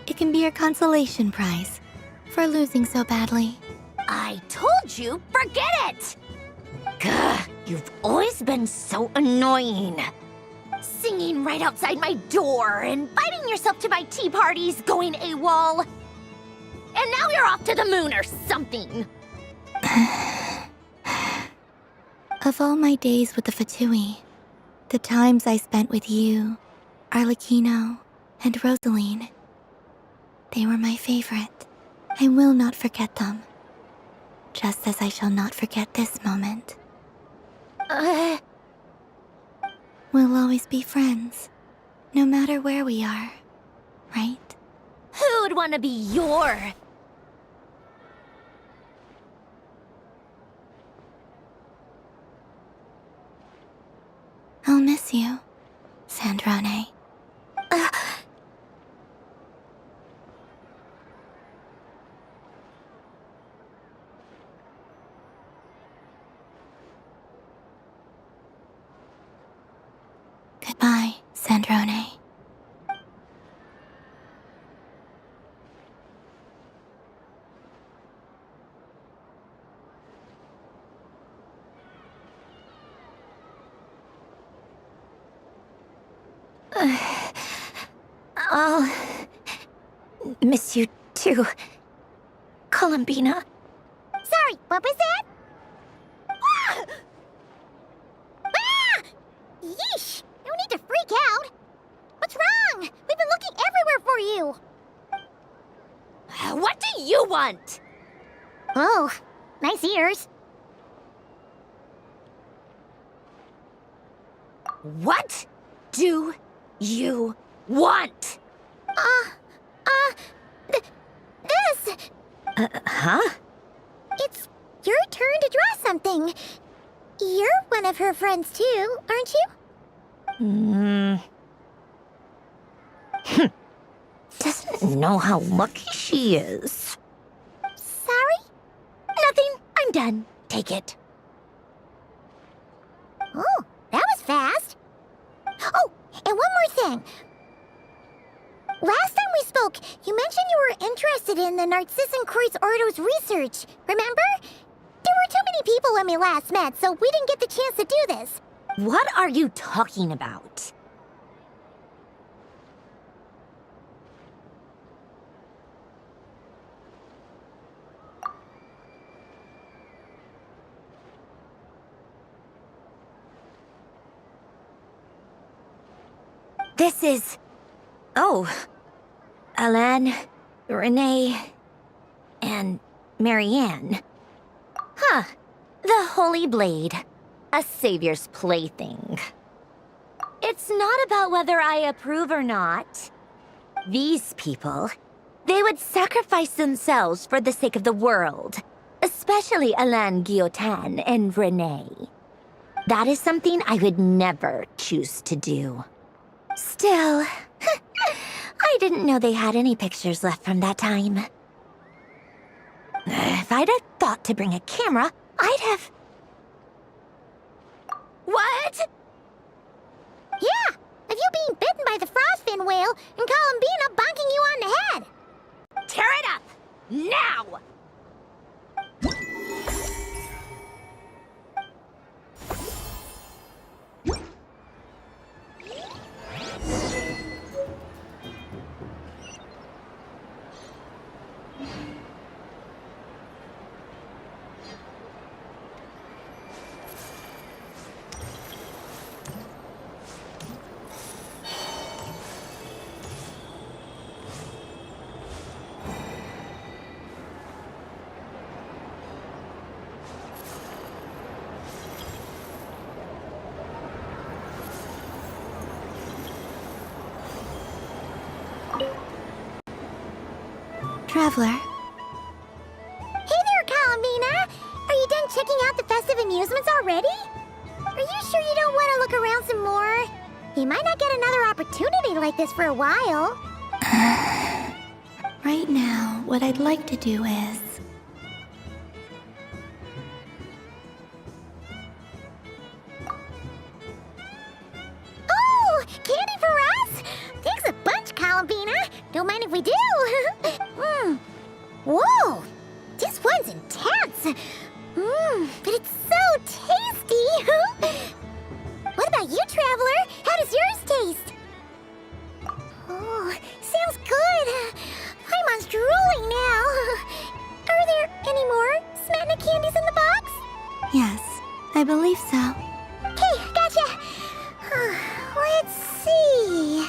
It can be your consolation prize for losing so badly. I told you, forget it! Gah, you've always been so annoying. Singing right outside my door, inviting yourself to my tea parties, going AWOL. And now you're off to the moon or something. Of all my days with the Fatui, the times I spent with you, Arlecchino, and Rosaline, they were my favorite. I will not forget them. Just as I shall not forget this moment. We'll always be friends, no matter where we are, right? Who'd want to be your... I'll miss you, Sandrone. Goodbye, Sandrone. I'll miss you too, Columbina. Sorry, what was that? Ah! Ah! Yeesh! No need to freak out. What's wrong? We've been looking everywhere for you. What do you want? Oh, nice ears. What do you want? This. Huh? It's your turn to draw something. You're one of her friends too, aren't you? Doesn't know how lucky she is. Sorry? Nothing. I'm done. Take it. Oh, that was fast. Oh, and one more thing. Last time we spoke, you mentioned you were interested in the Narcissan Kreuz Ordo's research, remember? There were too many people when we last met, so we didn't get the chance to do this. What are you talking about? This is... Oh. Alan, Renee, and Marianne. Huh. The Holy Blade. A savior's plaything. It's not about whether I approve or not. These people, they would sacrifice themselves for the sake of the world. Especially Alain Guillotin and Renee. That is something I would never choose to do. Still, I didn't know they had any pictures left from that time. If I'd have thought to bring a camera, I'd have... What? Yeah, of you being bitten by the frostfin whale and Columbina bonking you on the head. Tear it up! Now! Traveler. Hey there, Columbina! Are you done checking out the festive amusements already? Are you sure you don't want to look around some more? You might not get another opportunity like this for a while. Right now, what I'd like to do is... Oh! Candy for us? Thanks a bunch, Columbina. Don't mind if we do. Whoa! This one's intense. But it's so tasty. What about you, Traveler? How does yours taste? Oh, sounds good. I'm drooling now. Are there any more Smatna candies in the box? Yes, I believe so. Okay, gotcha. Let's see.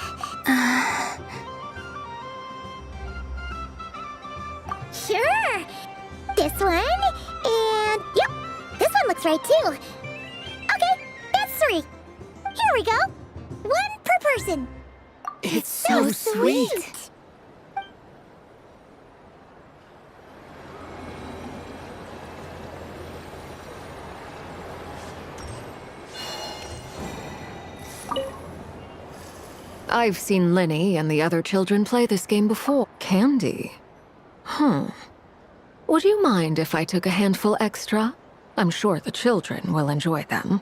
Sure. This one, and yep, this one looks right too. Okay, that's 3. Here we go. 1 per person. It's so sweet. I've seen Lenny and the other children play this game before. Candy? Would you mind if I took a handful extra? I'm sure the children will enjoy them.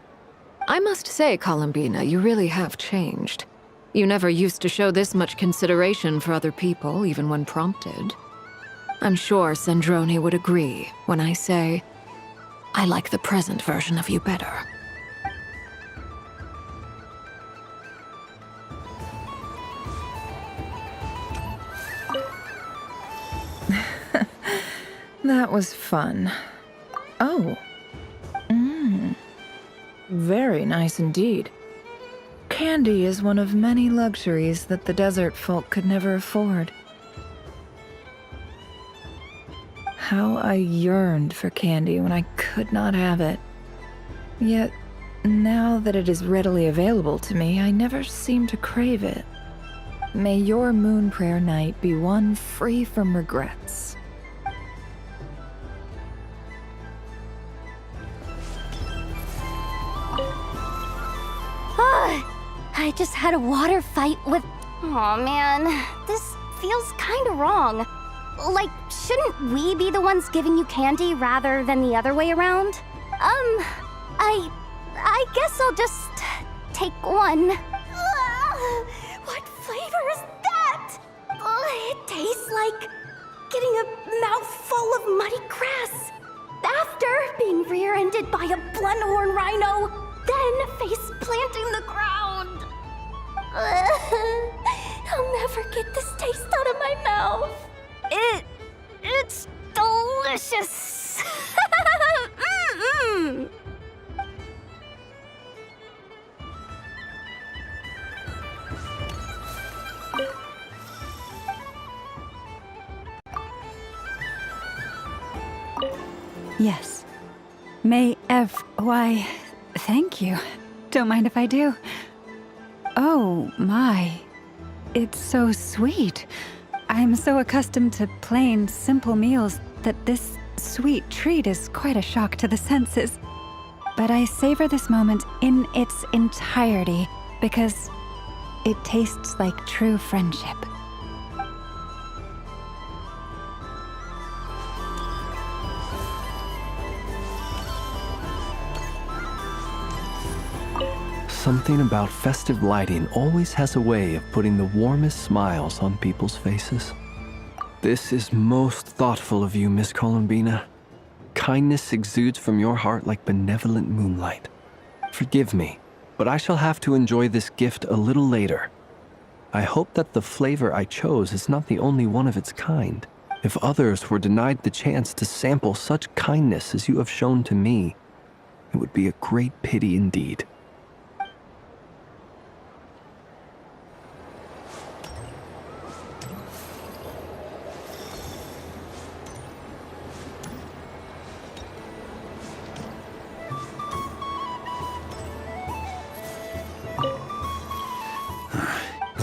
I must say, Columbina, you really have changed. You never used to show this much consideration for other people, even when prompted. I'm sure Sandrone would agree when I say, I like the present version of you better. That was fun. Oh. Very nice indeed. Candy is one of many luxuries that the desert folk could never afford. How I yearned for candy when I could not have it. Yet, now that it is readily available to me, I never seem to crave it. May your moon prayer night be one free from regrets. I just had a water fight with... Aw, man. This feels kinda wrong. Like, shouldn't we be the ones giving you candy rather than the other way around? I guess I'll just take one. What flavor is that? It tastes like getting a mouthful of muddy grass. After being rear-ended by a blunt-horn rhino, then face-planting the ground. I'll never get this taste out of my mouth. It's delicious. Yes. Why, thank you. Don't mind if I do. Oh, my. It's so sweet. I'm so accustomed to plain, simple meals that this sweet treat is quite a shock to the senses. But I savor this moment in its entirety because it tastes like true friendship. Something about festive lighting always has a way of putting the warmest smiles on people's faces. This is most thoughtful of you, Miss Columbina. Kindness exudes from your heart like benevolent moonlight. Forgive me, but I shall have to enjoy this gift a little later. I hope that the flavor I chose is not the only one of its kind. If others were denied the chance to sample such kindness as you have shown to me, it would be a great pity indeed.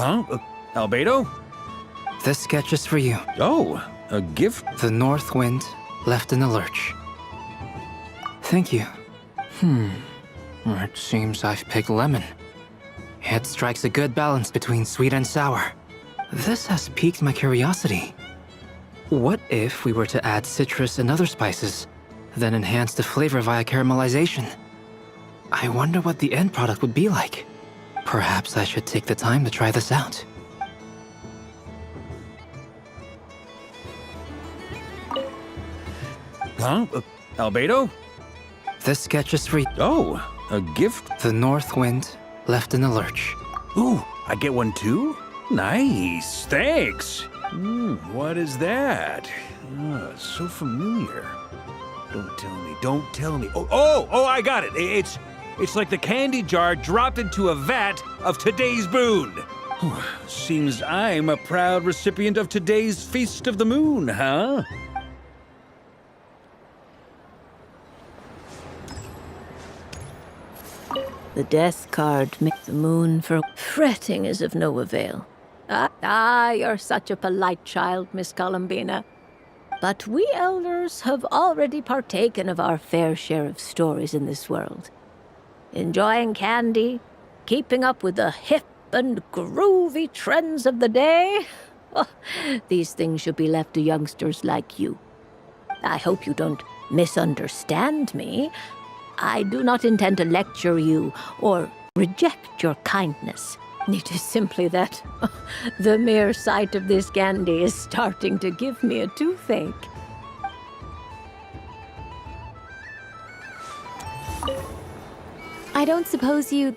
Huh? Albedo? This sketch is for you. Oh, a gift? The north wind left in the lurch. Thank you. It seems I've picked lemon. It strikes a good balance between sweet and sour. This has piqued my curiosity. What if we were to add citrus and other spices, then enhance the flavor via caramelization? I wonder what the end product would be like. Perhaps I should take the time to try this out. Huh? Albedo? This sketch is for you. Oh, a gift? The north wind left in the lurch. Ooh, I get one too? Nice, thanks. What is that? So familiar. Don't tell me. Oh, I got it. It's like the candy jar dropped into a vat of today's boon. Seems I'm a proud recipient of today's Feast of the Moon, huh? The death card makes the moon for fretting is of no avail. You're such a polite child, Miss Columbina. But we elders have already partaken of our fair share of stories in this world. Enjoying candy, keeping up with the hip and groovy trends of the day. These things should be left to youngsters like you. I hope you don't misunderstand me. I do not intend to lecture you or reject your kindness. It is simply that the mere sight of this candy is starting to give me a toothache. I don't suppose you'd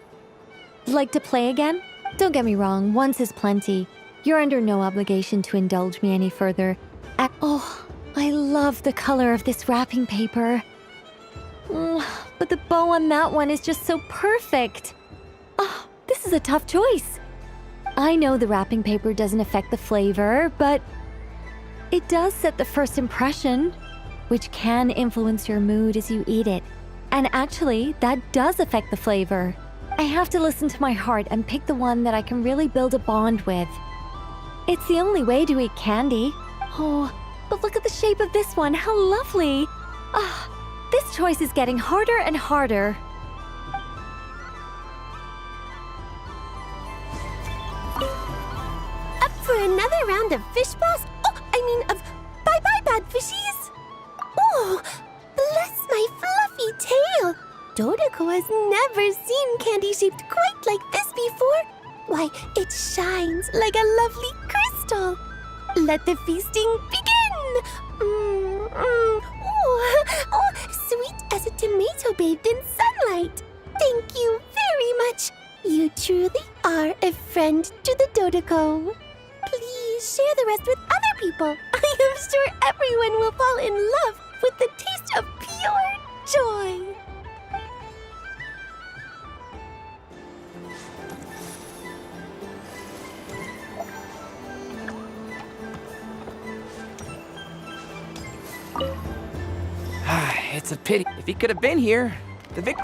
like to play again? Don't get me wrong, once is plenty. You're under no obligation to indulge me any further. Oh, I love the color of this wrapping paper. But the bow on that one is just so perfect. Oh, this is a tough choice. I know the wrapping paper doesn't affect the flavor, but it does set the first impression, which can influence your mood as you eat it. And actually, that does affect the flavor. I have to listen to my heart and pick the one that I can really build a bond with. It's the only way to eat candy. Oh, but look at the shape of this one. How lovely. This choice is getting harder and harder. Up for another round of fish balls? Of bye-bye, bad fishies. Oh, bless my fluffy tail. Dodoko has never seen candy shaped quite like this before. Why, it shines like a lovely crystal. Let the feasting begin. Sweet as a tomato bathed in sunlight. Thank you very much. You truly are a friend to the Dodoko. Please share the rest with other people. I am sure everyone will fall in love with the taste of pure joy. It's a pity. If he could have been here, the vic.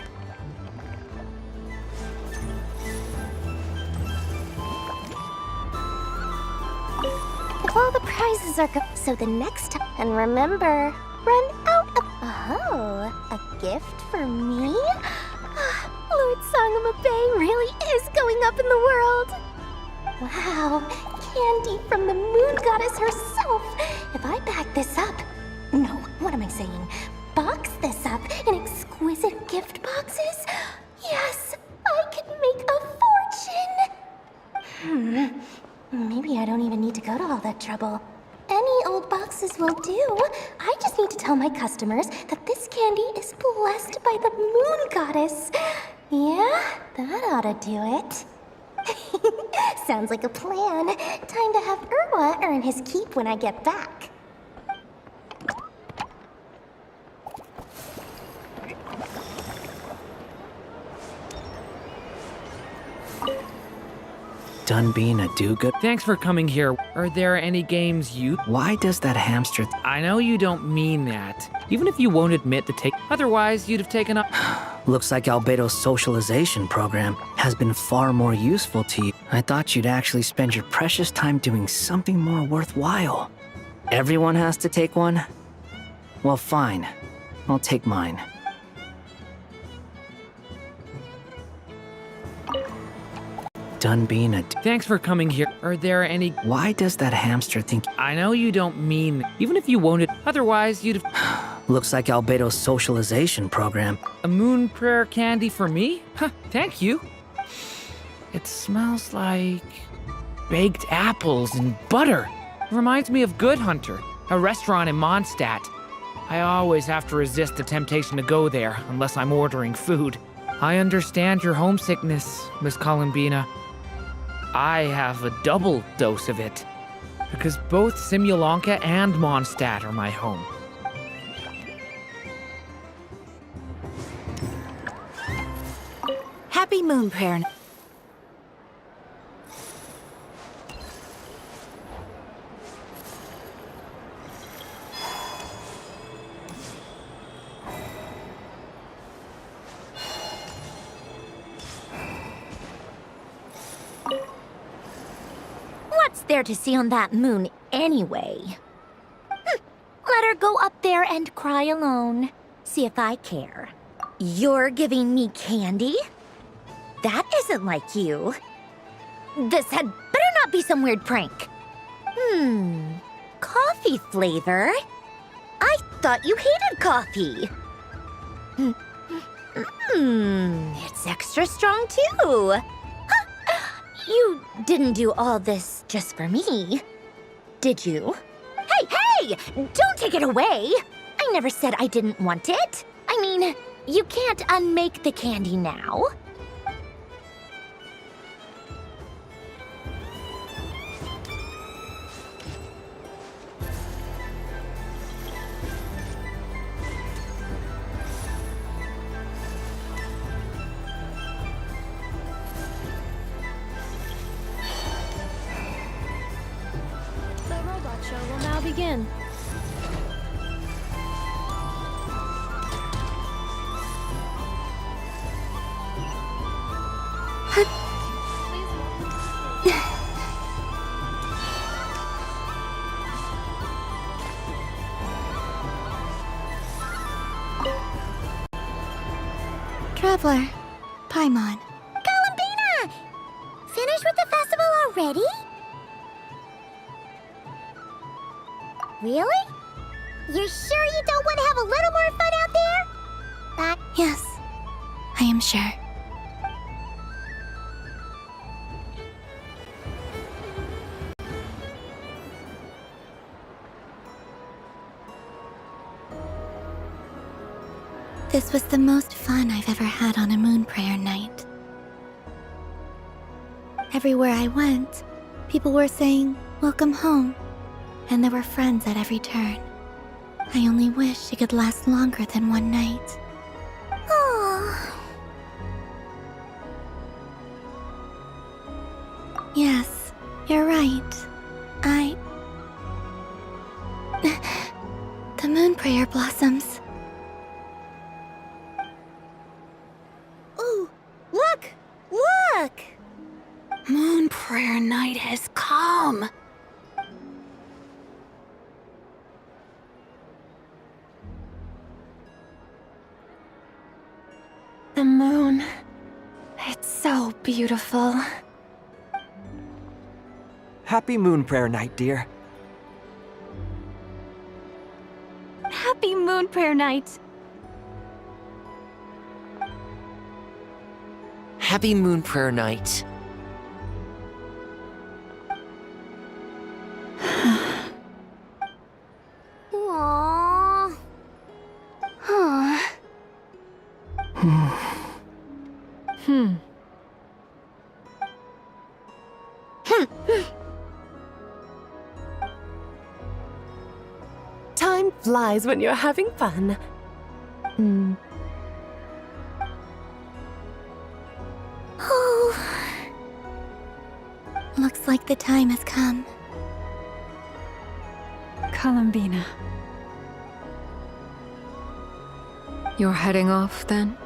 If all the prizes are so the next time. And remember, run out of. Oh, a gift for me? Lord Sangama Bay really is going up in the world. Wow, candy from the moon goddess herself. If I back this up. No, what am I saying? Box this up in exquisite gift boxes? Yes, I can make a fortune. Maybe I don't even need to go to all that trouble. Any old boxes will do. I just need to tell my customers that this candy is blessed by the moon goddess. Yeah, that ought to do it. Sounds like a plan. Time to have Irwa earn his keep when I get back. Done being a do-good? Thanks for coming here. Are there any games you... Why does that hamster... I know you don't mean that. Even if you won't admit the take... Otherwise, you'd have taken up... Looks like Albedo's socialization program has been far more useful to you. I thought you'd actually spend your precious time doing something more worthwhile. Everyone has to take one? Well, fine. I'll take mine. Done being a... Thanks for coming here. Are there any... Why does that hamster think... I know you don't mean... Even if you won't... Otherwise, you'd have... Looks like Albedo's socialization program. A moon prayer candy for me? Huh, thank you. It smells like... baked apples and butter. Reminds me of Good Hunter, a restaurant in Mondstadt. I always have to resist the temptation to go there, unless I'm ordering food. I understand your homesickness, Miss Columbina. I have a double dose of it, because both Simulanka and Mondstadt are my home. Happy Moon Prayer. What's there to see on that moon anyway? Let her go up there and cry alone. See if I care. You're giving me candy? That isn't like you. This had better not be some weird prank. Coffee flavor? I thought you hated coffee. It's extra strong too. You didn't do all this just for me, did you? Hey! Don't take it away! I never said I didn't want it. I mean, you can't unmake the candy now. Show will now begin. Traveler, Paimon. Columbina! Finished with the festival already? Really? You're sure you don't want to have a little more fun out there? Yes, I am sure. This was the most fun I've ever had on a moon prayer night. Everywhere I went, people were saying, "Welcome home." And there were friends at every turn. I only wish it could last longer than one night. Aww. Yes, you're right. The moon prayer blossoms. look! Moon Prayer Night has come. The moon. It's so beautiful. Happy Moon Prayer Night, dear. Happy Moon Prayer Night. Happy Moon Prayer Night. Aww. Huh. Time flies when you're having fun. Oh. Looks like the time has come. Columbina. You're heading off then?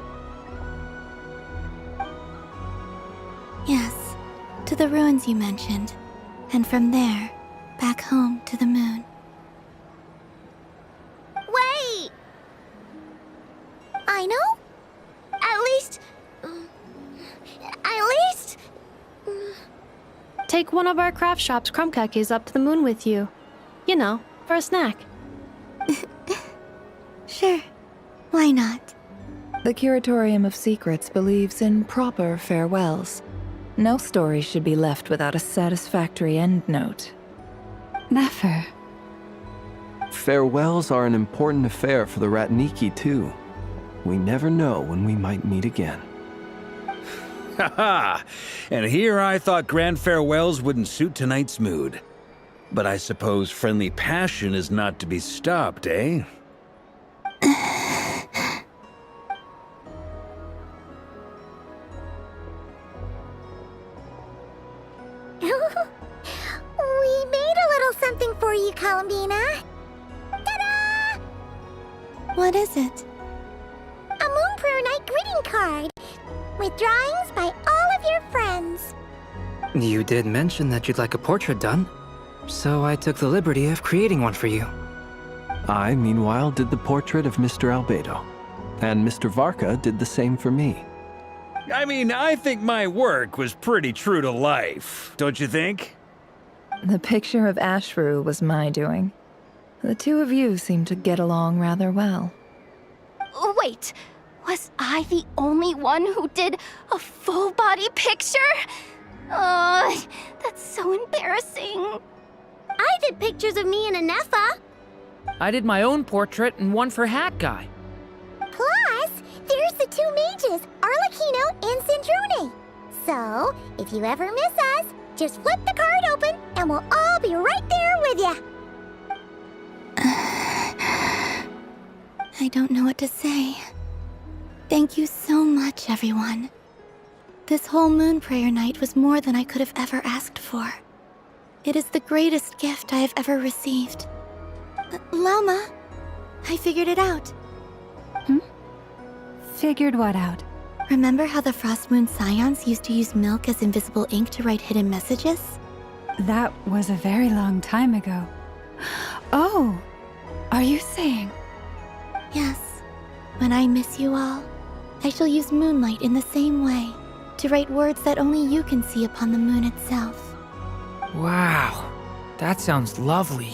Yes, to the ruins you mentioned. And from there, back home to the moon. Wait! I know? At least... Take one of our craft shop's crumb cookies up to the moon with you. You know, for a snack. Sure. Why not? The Curatorium of Secrets believes in proper farewells. No story should be left without a satisfactory endnote. Never. Farewells are an important affair for the Ratniki, too. We never know when we might meet again. Haha! And here I thought grand farewells wouldn't suit tonight's mood. But I suppose friendly passion is not to be stopped, eh? We made a little something for you, Columbina. Ta-da! What is it? A Moon Prayer Night greeting card with drawings by all of your friends. You did mention that you'd like a portrait done, so I took the liberty of creating one for you. I, meanwhile, did the portrait of Mr. Albedo, and Mr. Varka did the same for me. I mean, I think my work was pretty true to life, don't you think? The picture of Ashru was my doing. The two of you seem to get along rather well. Wait, was I the only one who did a full body picture? That's so embarrassing. I did pictures of me and Anefa. I did my own portrait and one for Hat Guy. Plus, there's the two mages, Arlecchino and Cendrune. So, if you ever miss us, just flip the card open and we'll all be right there with you. I don't know what to say. Thank you so much, everyone. This whole Moon Prayer Night was more than I could have ever asked for. It is the greatest gift I have ever received. Lama, I figured it out. Figured what out? Remember how the Frost Moon Scions used to use milk as invisible ink to write hidden messages? That was a very long time ago. Oh, are you saying? Yes. When I miss you all, I shall use moonlight in the same way to write words that only you can see upon the moon itself. Wow, that sounds lovely.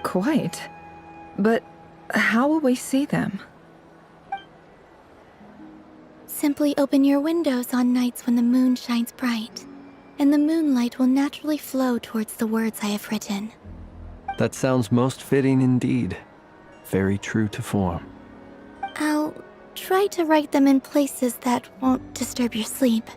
Quite. But how will we see them? Simply open your windows on nights when the moon shines bright, and the moonlight will naturally flow towards the words I have written. That sounds most fitting indeed. Very true to form. I'll try to write them in places that won't disturb your sleep.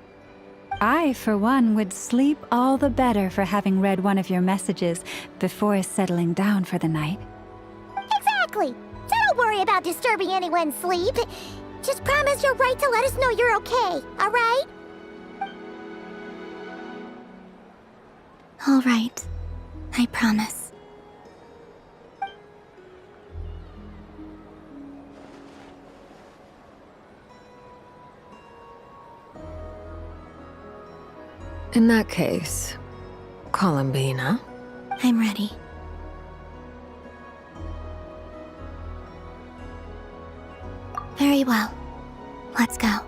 I, for one, would sleep all the better for having read one of your messages before settling down for the night. Exactly. So don't worry about disturbing anyone's sleep. Just promise you'll write to let us know you're okay, all right? All right. I promise. In that case, Columbina. I'm ready. Very well. Let's go.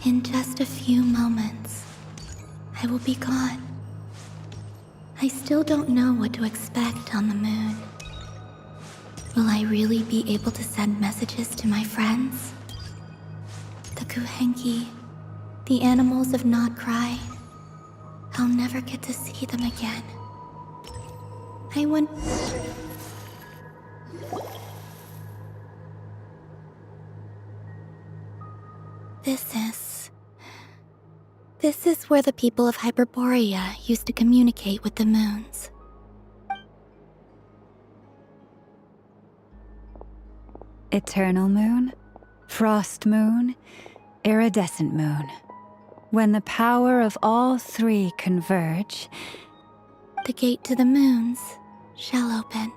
In just a few moments, I will be gone. I still don't know what to expect on the moon. Will I really be able to send messages to my friends? The Kuhenki, the animals of Not Cry. I'll never get to see them again. I want... This is where the people of Hyperborea used to communicate with the moons. Eternal moon, frost moon, iridescent moon. When the power of all three converge, the gate to the moons shall open.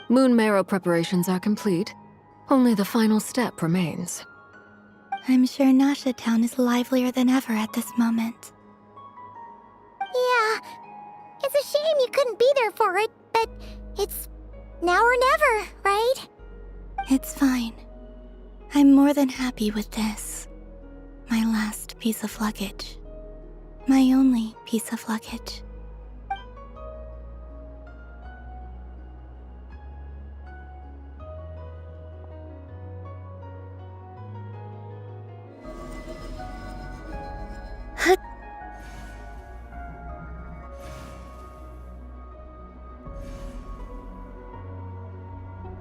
Moon marrow preparations are complete. Only the final step remains. I'm sure Nasha Town is livelier than ever at this moment. Yeah, it's a shame you couldn't be there for it, but it's now or never, right? It's fine. I'm more than happy with this. My last piece of luggage. My only piece of luggage.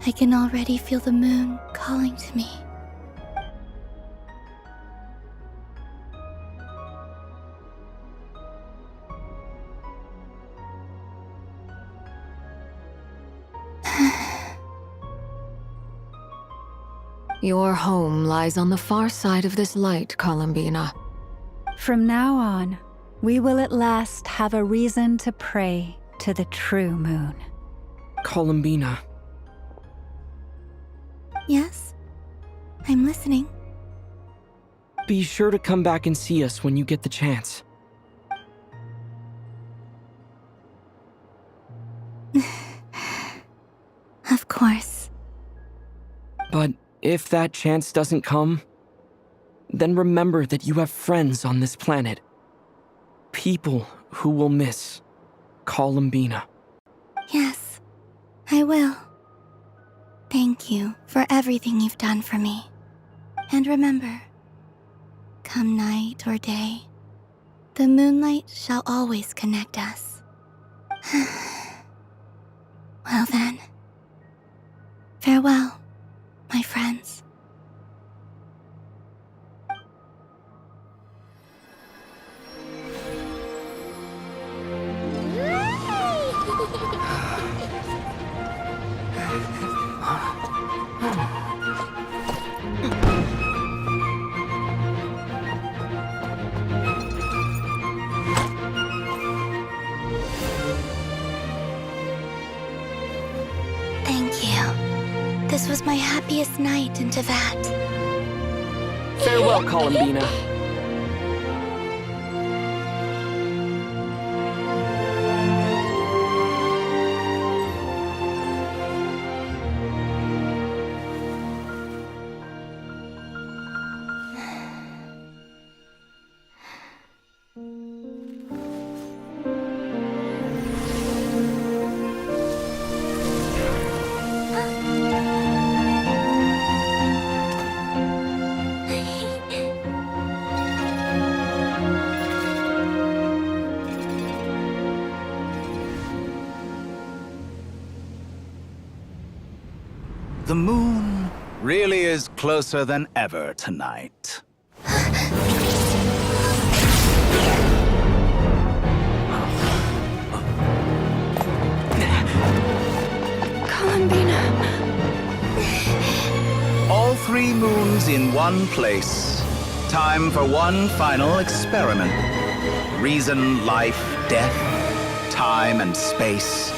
I can already feel the moon calling to me. Your home lies on the far side of this light, Columbina. from now on, we will at last have a reason to pray to the true moon. Columbina. Yes? I'm listening. Be sure to come back and see us when you get the chance. Of course. But if that chance doesn't come, then remember that you have friends on this planet. People who will miss Columbina. Yes, I will. Thank you for everything you've done for me. And remember, come night or day, the moonlight shall always connect us. Well then, farewell, my friends. Thank you. This was my happiest night in Tevat. Farewell, Columbina. The moon really is closer than ever tonight. Columbina. 3 moons in one place. Time for one final experiment. Reason, life, death, time and space.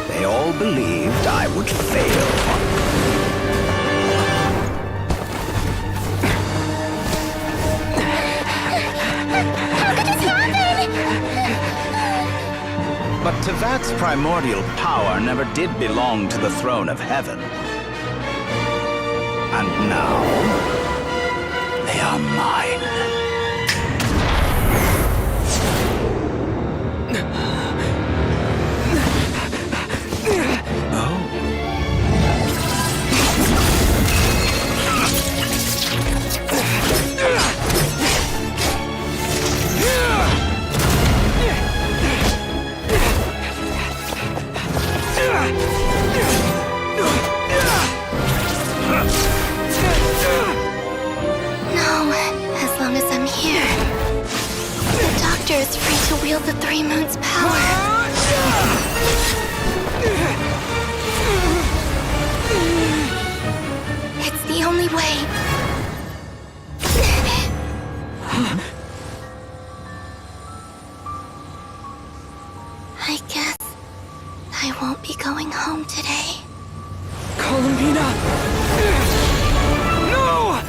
They all believed I would fail. How could this happen? But Tevat's primordial power never did belong to the throne of heaven. And now, they are mine. As long as I'm here, the Doctor is free to wield the 3 moons' power. It's the only way. I guess I won't be going home today. Columbina! No!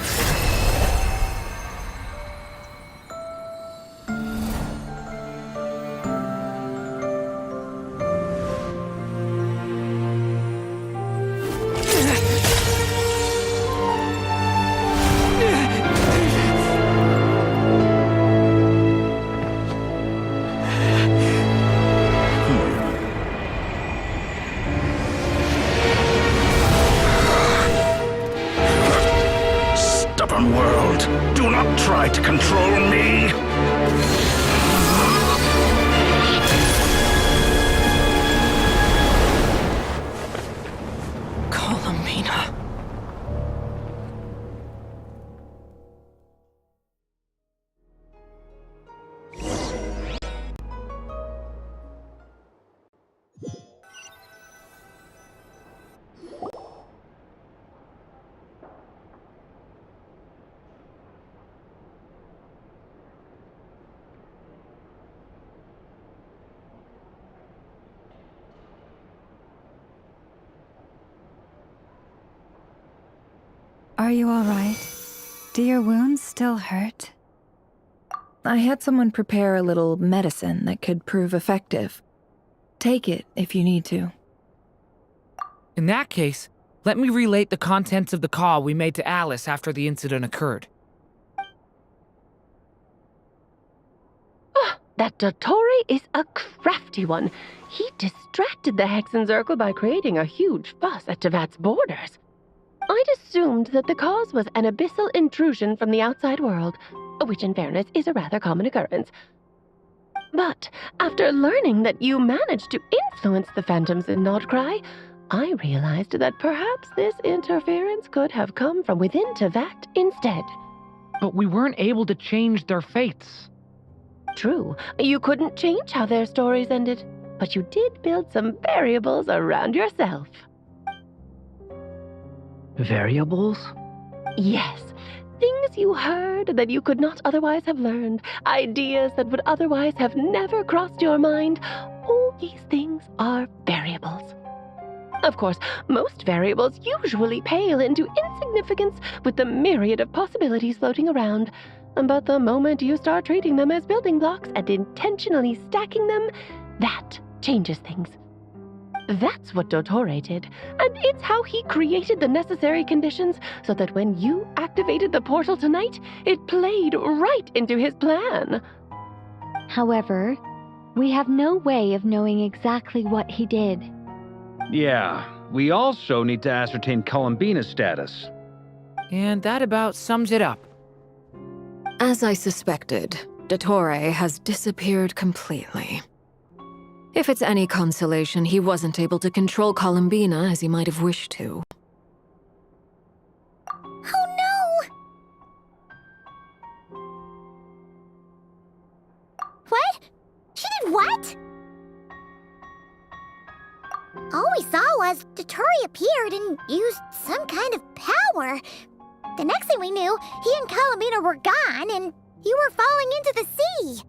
Stubborn world, do not try to control me! Columbina. Are you all right? Do your wounds still hurt? I had someone prepare a little medicine that could prove effective. Take it if you need to. In that case, let me relate the contents of the call we made to Alice after the incident occurred. That Dottore is a crafty one. He distracted the Hexenzirkel by creating a huge fuss at Tevat's borders. I'd assumed that the cause was an abyssal intrusion from the outside world, which in fairness is a rather common occurrence. But after learning that you managed to influence the phantoms in Nocturnw, I realized that perhaps this interference could have come from within Tevat instead. But we weren't able to change their fates. True, you couldn't change how their stories ended, but you did build some variables around yourself. Variables? Yes. Things you heard that you could not otherwise have learned. Ideas that would otherwise have never crossed your mind. All these things are variables. Of course, most variables usually pale into insignificance with the myriad of possibilities floating around. But the moment you start treating them as building blocks and intentionally stacking them, that changes things. That's what Dottore did, and it's how he created the necessary conditions so that when you activated the portal tonight, it played right into his plan. However, we have no way of knowing exactly what he did. Yeah, we also need to ascertain Columbina's status. And that about sums it up. As I suspected, Dottore has disappeared completely. If it's any consolation, he wasn't able to control Columbina as he might have wished to. Oh no! What? She did what? All we saw was Dottore appeared and used some kind of power. The next thing we knew, he and Columbina were gone, and you were falling into the sea.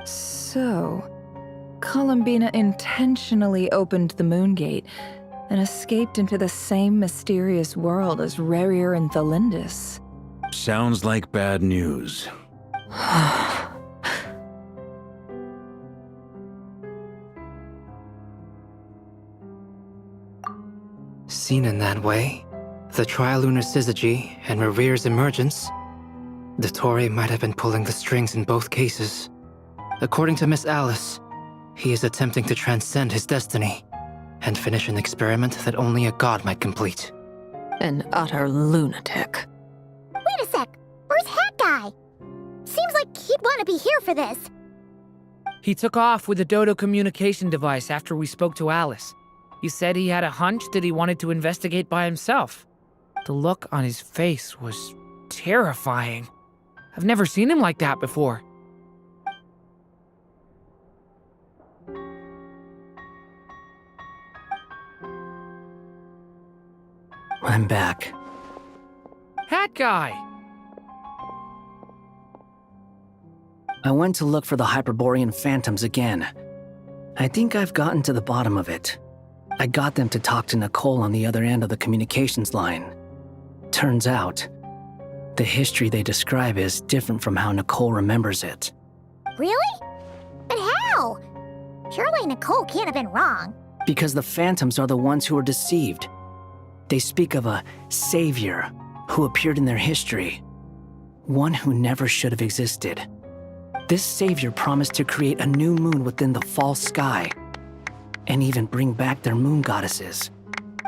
So, Columbina intentionally opened the moon gate and escaped into the same mysterious world as Rerir and Thalindis. Sounds like bad news. Seen in that way, the trilunar syzygy and Rerir's emergence, Dottore might have been pulling the strings in both cases. According to Miss Alice, he is attempting to transcend his destiny and finish an experiment that only a god might complete. An utter lunatic. Wait a sec, where's Hat Guy? Seems like he'd want to be here for this. He took off with the Dodo communication device after we spoke to Alice. He said he had a hunch that he wanted to investigate by himself. The look on his face was terrifying. I've never seen him like that before. I'm back. Hat Guy! I went to look for the Hyperborean phantoms again. I think I've gotten to the bottom of it. I got them to talk to Nicole on the other end of the communications line. Turns out, the history they describe is different from how Nicole remembers it. Really? But how? Surely Nicole can't have been wrong. Because the phantoms are the ones who are deceived. They speak of a savior who appeared in their history. One who never should have existed. This savior promised to create a new moon within the false sky, and even bring back their moon goddesses.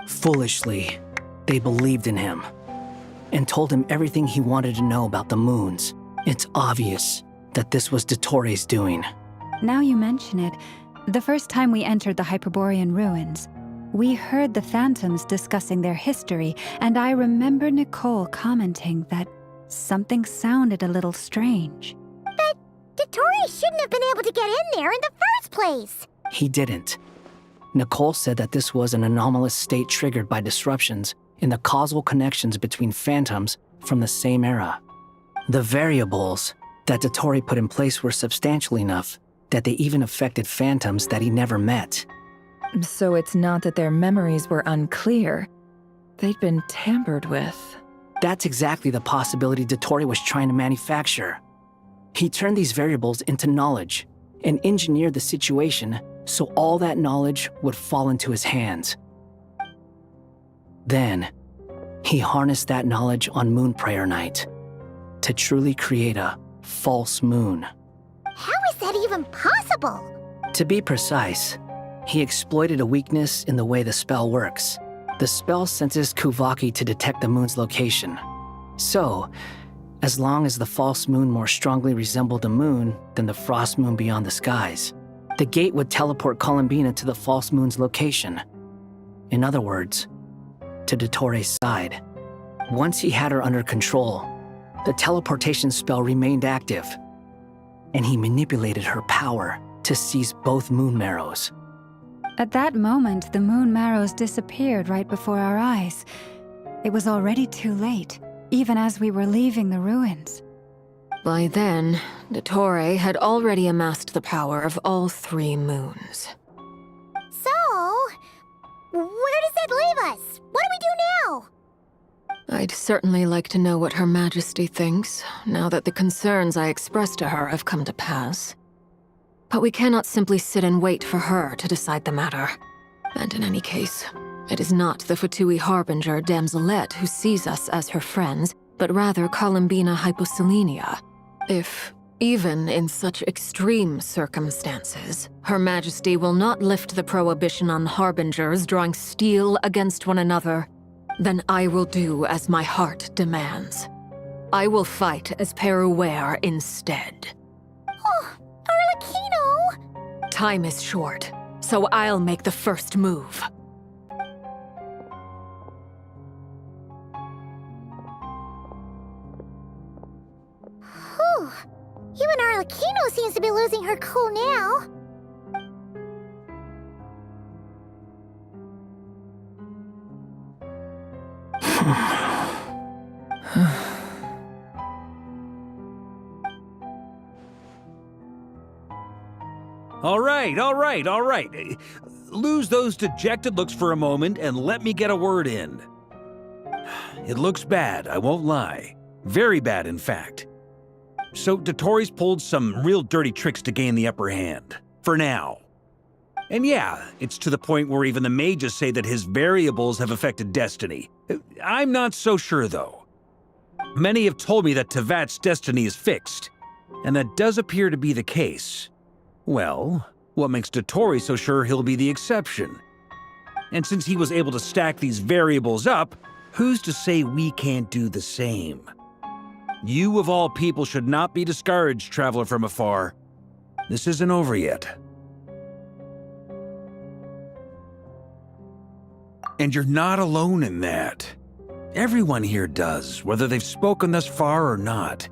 Foolishly, they believed in him, and told him everything he wanted to know about the moons. It's obvious that this was Dottore's doing. Now you mention it, the first time we entered the Hyperborean ruins, we heard the phantoms discussing their history, and I remember Nicole commenting that something sounded a little strange. But Dottore shouldn't have been able to get in there in the first place. He didn't. Nicole said that this was an anomalous state triggered by disruptions in the causal connections between phantoms from the same era. The variables that Dottore put in place were substantial enough that they even affected phantoms that he never met. So it's not that their memories were unclear. They'd been tampered with. That's exactly the possibility Dottore was trying to manufacture. He turned these variables into knowledge and engineered the situation so all that knowledge would fall into his hands. Then, he harnessed that knowledge on Moon Prayer Night to truly create a false moon. How is that even possible? To be precise, he exploited a weakness in the way the spell works. The spell senses Kuvaki to detect the moon's location. So, as long as the false moon more strongly resembled the moon than the frost moon beyond the skies, the gate would teleport Columbina to the false moon's location. In other words, to Dottore's side. Once he had her under control, the teleportation spell remained active, and he manipulated her power to seize both moon marrows. At that moment, the moon marrows disappeared right before our eyes. It was already too late, even as we were leaving the ruins. By then, Dottore had already amassed the power of all 3 moons. So, where does that leave us? What do we do now? I'd certainly like to know what Her Majesty thinks, now that the concerns I expressed to her have come to pass. But we cannot simply sit and wait for her to decide the matter. And in any case, it is not the Fatui Harbinger Damselette who sees us as her friends, but rather Columbina Hyposelenia. If, even in such extreme circumstances, Her Majesty will not lift the prohibition on Harbingers drawing steel against one another, then I will do as my heart demands. I will fight as Peruware instead. Oh, Arlecchino! Time is short, so I'll make the first move. seems to be losing her cool now. All right. Lose those dejected looks for a moment and let me get a word in. It looks bad, I won't lie. Very bad, in fact. So Dotori's pulled some real dirty tricks to gain the upper hand. For now. And yeah, it's to the point where even the mages say that his variables have affected destiny. I'm not so sure, though. Many have told me that Tevat's destiny is fixed, and that does appear to be the case. Well, what makes Dotori so sure he'll be the exception? And since he was able to stack these variables up, who's to say we can't do the same? You of all people should not be discouraged, traveler from afar. This isn't over yet. And you're not alone in that. Everyone here does, whether they've spoken thus far or not.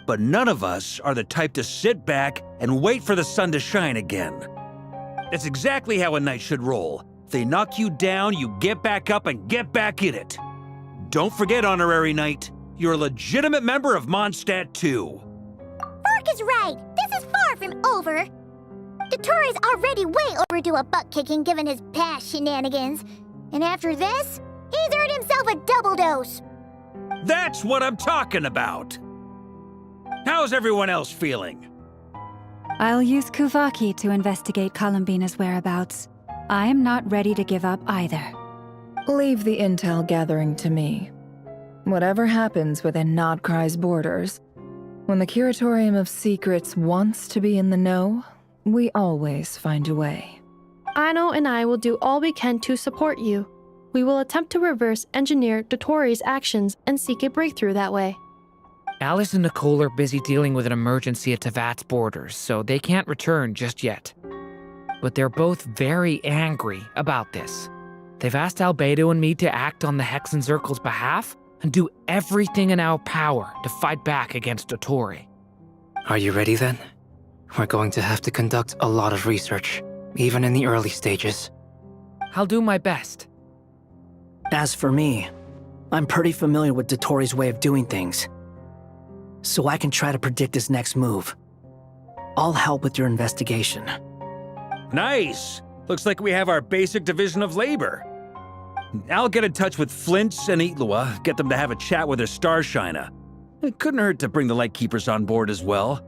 But none of us are the type to sit back and wait for the sun to shine again. That's exactly how a knight should roll. If they knock you down, you get back up and get back in it. Don't forget, Honorary Knight, you're a legitimate member of Mondstadt too. Fork is right. This is far from over. Dotori's already way overdue a butt-kicking given his past shenanigans. And after this, he's earned himself a double dose. That's what I'm talking about. How's everyone else feeling? I'll use Kuvaki to investigate Columbina's whereabouts. I am not ready to give up either. Leave the intel gathering to me. Whatever happens within Nocturnw's borders, when the Curatorium of Secrets wants to be in the know, we always find a way. Ano and I will do all we can to support you. We will attempt to reverse engineer Dotori's actions and seek a breakthrough that way. Alice and Nicole are busy dealing with an emergency at Tevat's borders, so they can't return just yet. But they're both very angry about this. They've asked Albedo and me to act on the Hexen Circle's behalf and do everything in our power to fight back against Dotori. Are you ready then? We're going to have to conduct a lot of research, even in the early stages. I'll do my best. As for me, I'm pretty familiar with Dotori's way of doing things, so I can try to predict his next move. I'll help with your investigation. Nice! Looks like we have our basic division of labor. I'll get in touch with Flint's and Itlua, get them to have a chat with their Starshiner. It couldn't hurt to bring the Lightkeepers on board as well.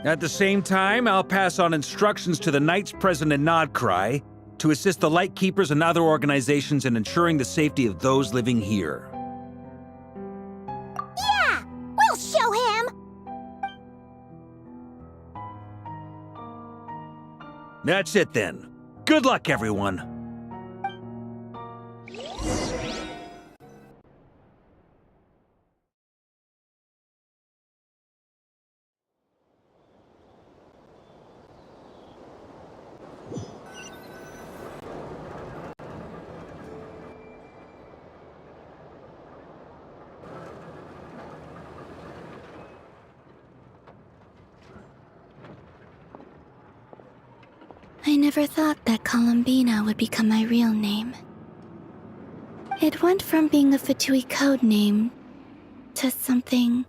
At the same time, I'll pass on instructions to the Knights present in Nocturnw to assist the Lightkeepers and other organizations in ensuring the safety of those living here. Yeah! We'll show him! That's it then. Good luck, everyone. I never thought that Columbina would become my real name. It went from being a Fatui code name to something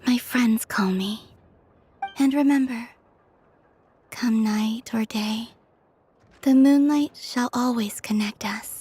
my friends call me. And remember, come night or day, the moonlight shall always connect us.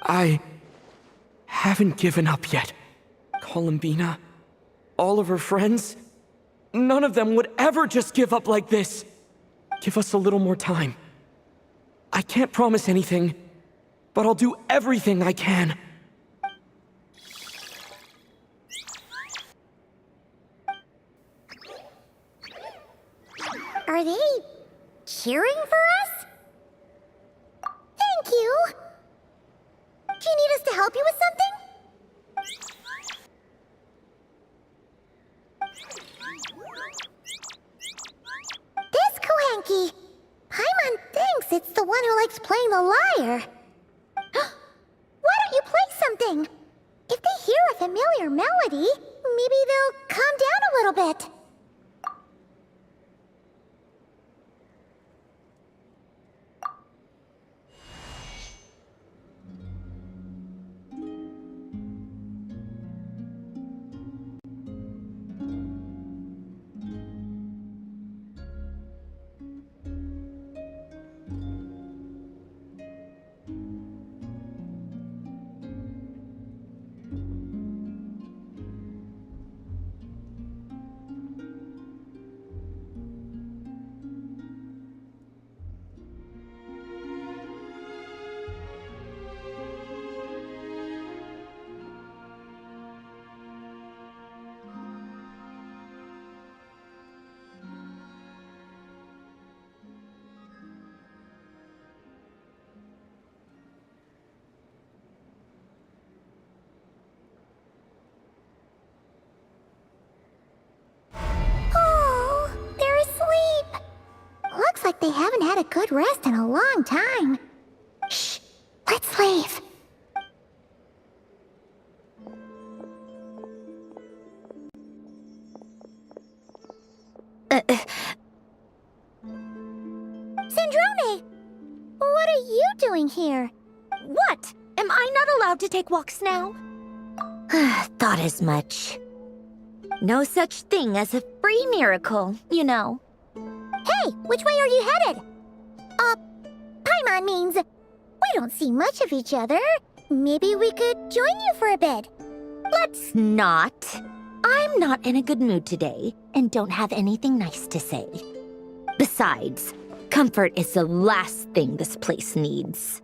I haven't given up yet. Columbina, all of her friends, none of them would ever just give up like this. Give us a little more time. I can't promise anything, but I'll do everything I can. Are they cheering for us? Thank you. Do you need us to help you with something? This Kuhanki. Paimon thinks it's the one who likes playing the lyre. Why don't you play something? If they hear a familiar melody, maybe they'll calm down a little bit. Like they haven't had a good rest in a long time. Shh, let's leave. Sandrone! What are you doing here? What? Am I not allowed to take walks now? Thought as much. No such thing as a free miracle, you know. Hey, which way are you headed? Paimon means we don't see much of each other. Maybe we could join you for a bit. Let's not. I'm not in a good mood today and don't have anything nice to say. Besides, comfort is the last thing this place needs.